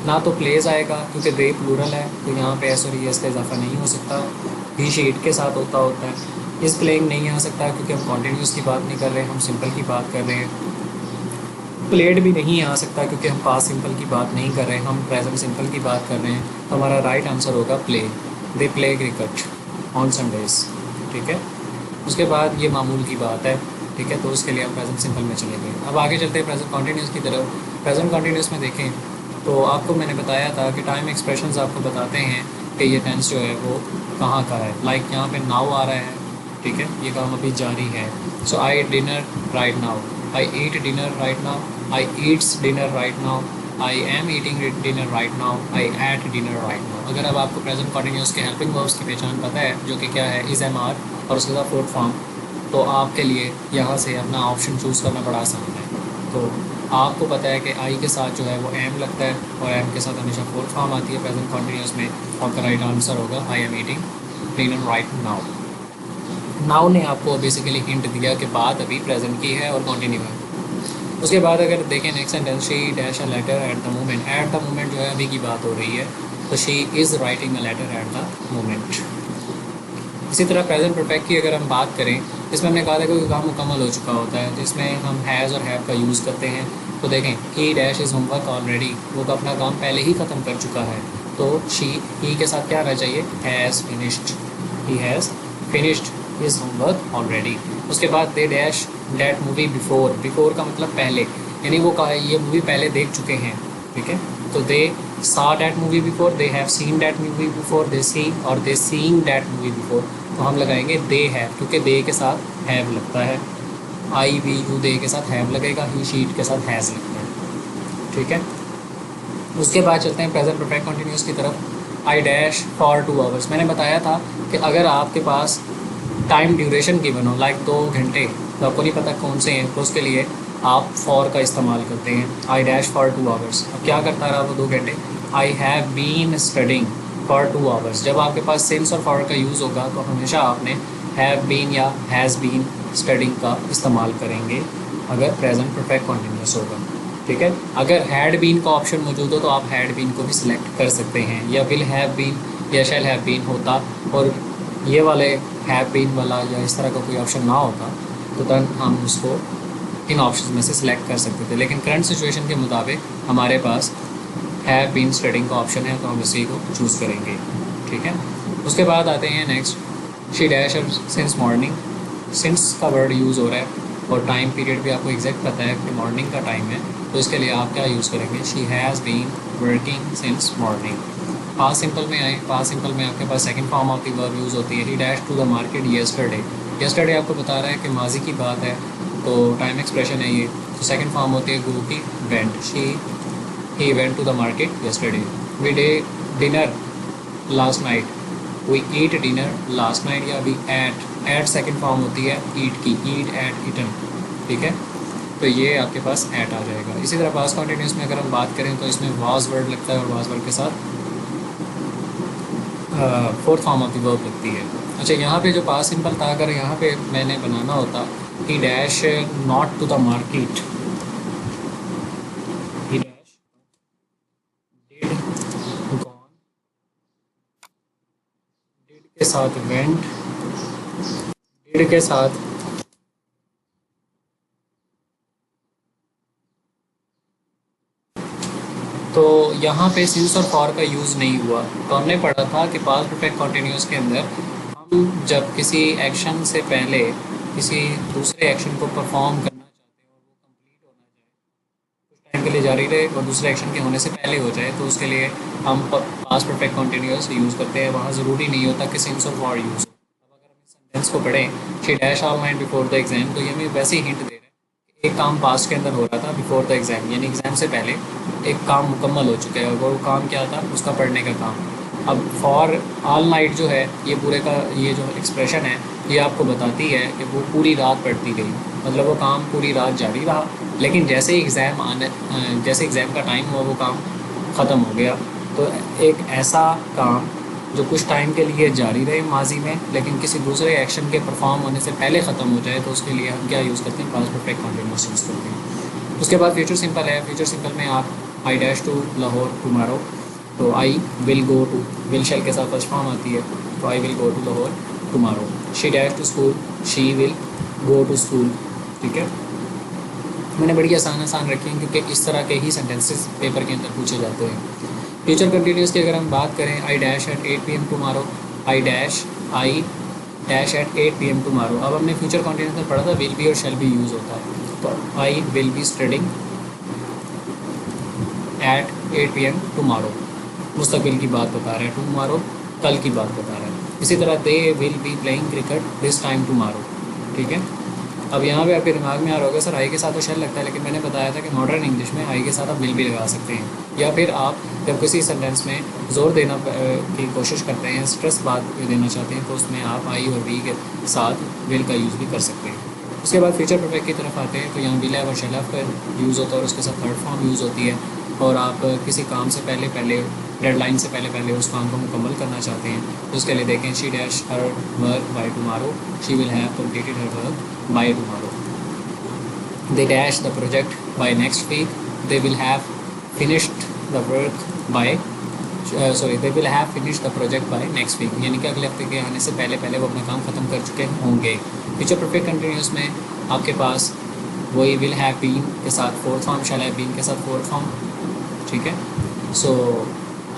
ना तो प्लेज आएगा क्योंकि दे प्लूरल है तो यहाँ पे एस और ई एस का इजाफा नहीं हो सकता, ही शी इट के साथ होता है। इस प्लेइंग नहीं आ सकता क्योंकि हम कॉन्टीन्यूस की बात नहीं कर रहे हैं, हम सिंपल की बात कर रहे हैं। प्लेड भी नहीं आ सकता क्योंकि हम पास्ट सिंपल की बात नहीं कर रहे हैं, हम प्रेजेंट सिंपल की बात कर रहे हैं। तो हमारा राइट आंसर होगा play, they play cricket on Sundays, ठीक है। उसके बाद ये मामूल की बात है, ठीक है, तो उसके लिए हम प्रेजेंट सिंपल में चले गए। अब आगे चलते हैं प्रेजेंट कॉन्टीन्यूस की तरफ। प्रेजेंट कॉन्टीन्यूस में देखें तो आपको मैंने बताया था कि टाइम एक्सप्रेशंस आपको बताते हैं कि ये टेंस जो है वो कहाँ का है। लाइक यहाँ पे नाउ आ रहा है, ठीक है, ये काम अभी जारी है। So I dinner right now, I eat dinner right now, I eats dinner right now, I am eating dinner right now, I ate dinner right now. अगर अब आपको प्रेजेंट कॉन्टीन्यूस के हेल्पिंग वर्ब्स की पहचान पता है जो कि क्या है, इज़ एम आर और उसके साथ फोर्थ फॉर्म, तो आपके लिए यहाँ से अपना ऑप्शन चूज़ करना बड़ा आसान है। तो आपको पता है कि आई के साथ जो है वो एम लगता है और एम के साथ हमेशा फोर्थ फॉर्म आती है प्रेजेंट कॉन्टीन्यूस में। आपका राइट आंसर होगा आई am eating dinner right now. Now ने आपको बेसिकली हिंट दिया कि बात अभी प्रेजेंट की है और कंटिन्यू है। उसके बाद अगर देखें next sentence, she dash a letter at the moment. At the moment जो है अभी की बात हो रही है, तो she is writing a letter at the moment. इसी तरह प्रेजेंट परफेक्ट की अगर हम बात करें, इसमें हमने कहा था कोई काम मुकम्मल हो चुका होता है तो इसमें हम हैज़ और हैव का यूज़ करते हैं। तो देखें ही डैश इज़ होमवर्क ऑलरेडी, वो तो अपना काम पहले ही ख़त्म कर चुका है, तो शी ही के साथ क्या आना चाहिए, has finished, he has finished his homework already. उसके बाद they dash that movie before, before का मतलब पहले, यानी वो कहा ये मूवी पहले देख चुके हैं, ठीक है। तो दे saw that movie before, they have seen that movie before, they see और they seeing that movie before। तो हम लगाएंगे they have क्योंकि they के साथ have लगता है, आई वी यू they के साथ have लगेगा, ही शी इट के साथ has लगता है, ठीक है। उसके बाद चलते हैं प्रेजेंट परफेक्ट कंटिन्यूस की तरफ। आई डैश फॉर 2 आवर्स, मैंने बताया था कि अगर आपके पास टाइम ड्यूरेशन गिवन हो लाइक 2 घंटे, तो आपको नहीं पता कौन से हैं, तो उसके लिए आप फॉर का इस्तेमाल करते हैं। आई डैश फॉर 2 आवर्स, अब क्या करता रहा वो 2 घंटे, I have been studying for 2 hours. जब आपके पास सिंस और फॉर का यूज़ होगा तो हमेशा आपने हैव बीन या हैज़ बीन स्टडिंग का इस्तेमाल करेंगे अगर प्रेजेंट परफेक्ट कंटिन्यूस होगा, ठीक है। अगर हैड बीन का ऑप्शन मौजूद हो तो आप हैड बीन को भी सिलेक्ट कर सकते हैं, या विल हैव बीन या शैल हैव बीन होता और ये वाले हैव बीन वाला या इस तरह का कोई ऑप्शन ना होता तो तब हम उसको इन ऑप्शन में से सिलेक्ट कर सकते थे। लेकिन करंट सिचुएशन के मुताबिक हमारे पास हैव बीन स्टडिंग का ऑप्शन है तो हम इसी को चूज़ करेंगे, ठीक है। उसके बाद आते हैं next, she dash since morning, since का वर्ड यूज़ हो रहा है और टाइम पीरियड भी आपको एग्जैक्ट पता है कि मॉर्निंग का टाइम है, तो इसके लिए आप क्या यूज़ करेंगे, she has been working since morning. Past simple में आए, पास्ट सिंपल में आपके पास second form of the verb use होती है, he dash to the market yesterday. Yesterday आपको बता रहा है कि माजी की बात है तो टाइम एक्सप्रेशन है ये, तो सेकंड फॉर्म होती है गो की, went, he went to the market yesterday. We day dinner last night, we eat dinner last night, या वी एट सेकंड फॉर्म होती है ईट की, ईट एट ईटन, ठीक है। तो ये आपके पास एट आ जाएगा। इसी तरह पास्ट कॉन्टीन्यूस में अगर हम बात करें तो इसमें वाज वर्ड लगता है और वाज वर्ड के साथ fourth form of the verb लगती है। अच्छा, यहाँ पे जो पास्ट सिंपल था, अगर यहाँ पे मैंने बनाना होता he dash not to the market, he dash did gone, did के साथ वेंट, डिड के साथ तो यहाँ पे सिंस और फॉर का यूज़ नहीं हुआ। तो हमने पढ़ा था कि पास्ट परफेक्ट कॉन्टिन्यूस के अंदर हम जब किसी एक्शन से पहले किसी दूसरे एक्शन को परफॉर्म करना चाहते हैं और वो कंप्लीट होना चाहे, कुछ टाइम के लिए जारी रहे और दूसरे एक्शन के होने से पहले हो जाए, तो उसके लिए हम पास्ट परफेक्ट कॉन्टिन्यूस यूज़ करते हैं। वहाँ ज़रूरी नहीं होता कि सिंस और फॉर यूज़ हो। अब अगर हम इस सेंटेंस को पढ़ें, she dash all night before the exam, तो ये हमें वैसे ही हिंट दे रहा है कि एक काम पास्ट के अंदर हो रहा था बिफोर द एग्ज़ाम, यानी एग्ज़ाम से पहले एक काम मुकम्मल हो चुका है। और वो काम क्या था? उसका पढ़ने का काम। अब फॉर ऑल नाइट जो है, ये पूरे का ये जो एक्सप्रेशन है, ये आपको बताती है कि वो पूरी रात पढ़ती गई, मतलब वो काम पूरी रात जारी रहा, लेकिन जैसे ही जैसे एग्ज़ाम का टाइम हुआ वो काम ख़त्म हो गया। तो एक ऐसा काम जो कुछ टाइम के लिए जारी रहे माजी में, लेकिन किसी दूसरे एक्शन के परफॉर्म होने से पहले ख़त्म हो जाए, तो उसके लिए हम क्या यूज़ करते हैं? पास्ट परफेक्ट कॉन्टिन्यूअस यूज़ करते हैं। उसके बाद फ्यूचर सिंपल है। फ्यूचर सिंपल में आप I dash to Lahore tomorrow, तो I will go to, will shall के साथ फर्स्ट फॉर्म आती है, तो I will go to Lahore tomorrow. She dash to school, she will go to school. ठीक है, मैंने बड़ी आसान आसान रखी हैं क्योंकि इस तरह के ही सेंटेंसेस पेपर के अंदर पूछे जाते हैं। फ्यूचर कंटिन्यूस की अगर हम बात करें, I dash at 8 PM tomorrow, I dash at 8 PM tomorrow. अब हमने फ्यूचर कंटिन्यूस में पढ़ा था विल बी और शेल बी यूज़ होता है, तो I will be studying at 8 PM tomorrow, मुस्तकबिल की बात बता रहा है, टुमारो कल की बात बता रहा है। इसी तरह they will be playing cricket this time tomorrow. ठीक है, अब यहाँ पे आपके दिमाग में आ रहा होगा सर आई के साथ तो शेल लगता है, लेकिन मैंने बताया था कि मॉडर्न इंग्लिश में आई के साथ आप विल भी लगा सकते हैं, या फिर आप जब किसी सेंटेंस में ज़ोर देना की कोशिश करते हैं, स्ट्रेस बात देना चाहते हैं, तो उसमें आप आई और वी के साथ विल का यूज़ भी कर सकते हैं। उसके बाद फ्यूचर परफेक्ट की तरफ आते हैं, तो यहाँ विल है और शेल हैव का यूज़ होता है और उसके साथ थर्ड फॉर्म यूज़ होती है। और आप किसी काम से पहले डेडलाइन से पहले उस काम को मुकम्मल करना चाहते हैं, तो उसके लिए देखें she dash her work by tomorrow, she will have completed her work by tomorrow. They dash the project by next week, they will have finished the work by they will have finished the project by next week, यानी कि अगले हफ्ते के आने से पहले वो अपना काम ख़त्म कर चुके होंगे। फ्यूचर परफेक्ट कंटिन्यूस में आपके पास वही विल हैव बीन के साथ fourth form, shall have been के साथ फोर्थ फॉर्म। ठीक है, so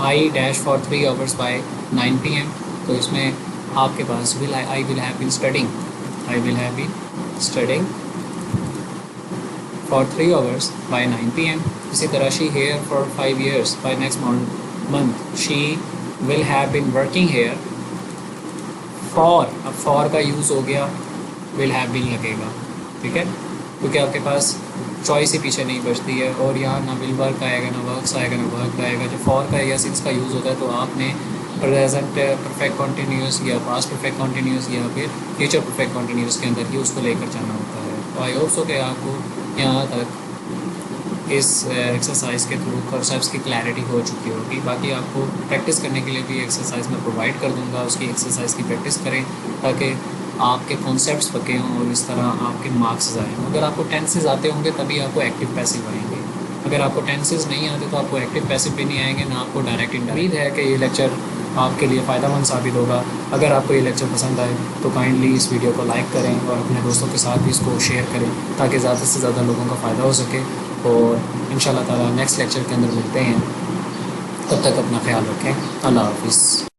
I dash for 3 hours by 9 PM, तो इसमें आपके पास I will have been studying, I will have been studying for 3 hours by 9 PM. इसी तरह she here for 5 years by next month, she will have been working here for, अब for का यूज़ हो गया, will have been लगेगा। ठीक है, क्योंकि आपके पास चॉइस ही पीछे नहीं बचती है, और यहाँ ना will work आएगा, ना works आएगा, ना work आएगा। जब for का या since का यूज़ होता है, तो आपने प्रेजेंट परफेक्ट कॉन्टीन्यूस या पास्ट परफेक्ट कॉन्टीन्यूस या फिर फ्यूचर परफेक्ट कॉन्टीन्यूस के अंदर ही उसको लेकर जाना होता है। तो आई होप सो कि आपको यहाँ तक इस एक्सरसाइज के थ्रू कॉन्सेप्ट्स की क्लैरिटी हो चुकी होगी। बाकी आपको प्रैक्टिस करने के लिए भी एक्सरसाइज मैं प्रोवाइड कर दूँगा, उसकी एक्सरसाइज की प्रैक्टिस करें ताकि आपके कॉन्सेप्ट्स पके हों और इस तरह आपके मार्क्स आएँ। अगर आपको टेंसेस आते होंगे तभी आपको एक्टिव पैसिव आएंगे, अगर आपको टेंसेस नहीं आते तो आपको एक्टिव पैसिव भी नहीं आएंगे, ना आपको डायरेक्ट इंडायरेक्ट। उम्मीद है कि ये लेक्चर आपके लिए फ़ायदेमंद साबित होगा। अगर आपको ये लेक्चर पसंद आए तो काइंडली इस वीडियो को लाइक करें और अपने दोस्तों के साथ भी इसको शेयर करें ताकि ज़्यादा से ज़्यादा लोगों का फ़ायदा हो सके। और इंशाल्लाह ताला नेक्स्ट लेक्चर के अंदर मिलते हैं, तब तक अपना ख्याल रखें। अल्लाह हाफ़िज़।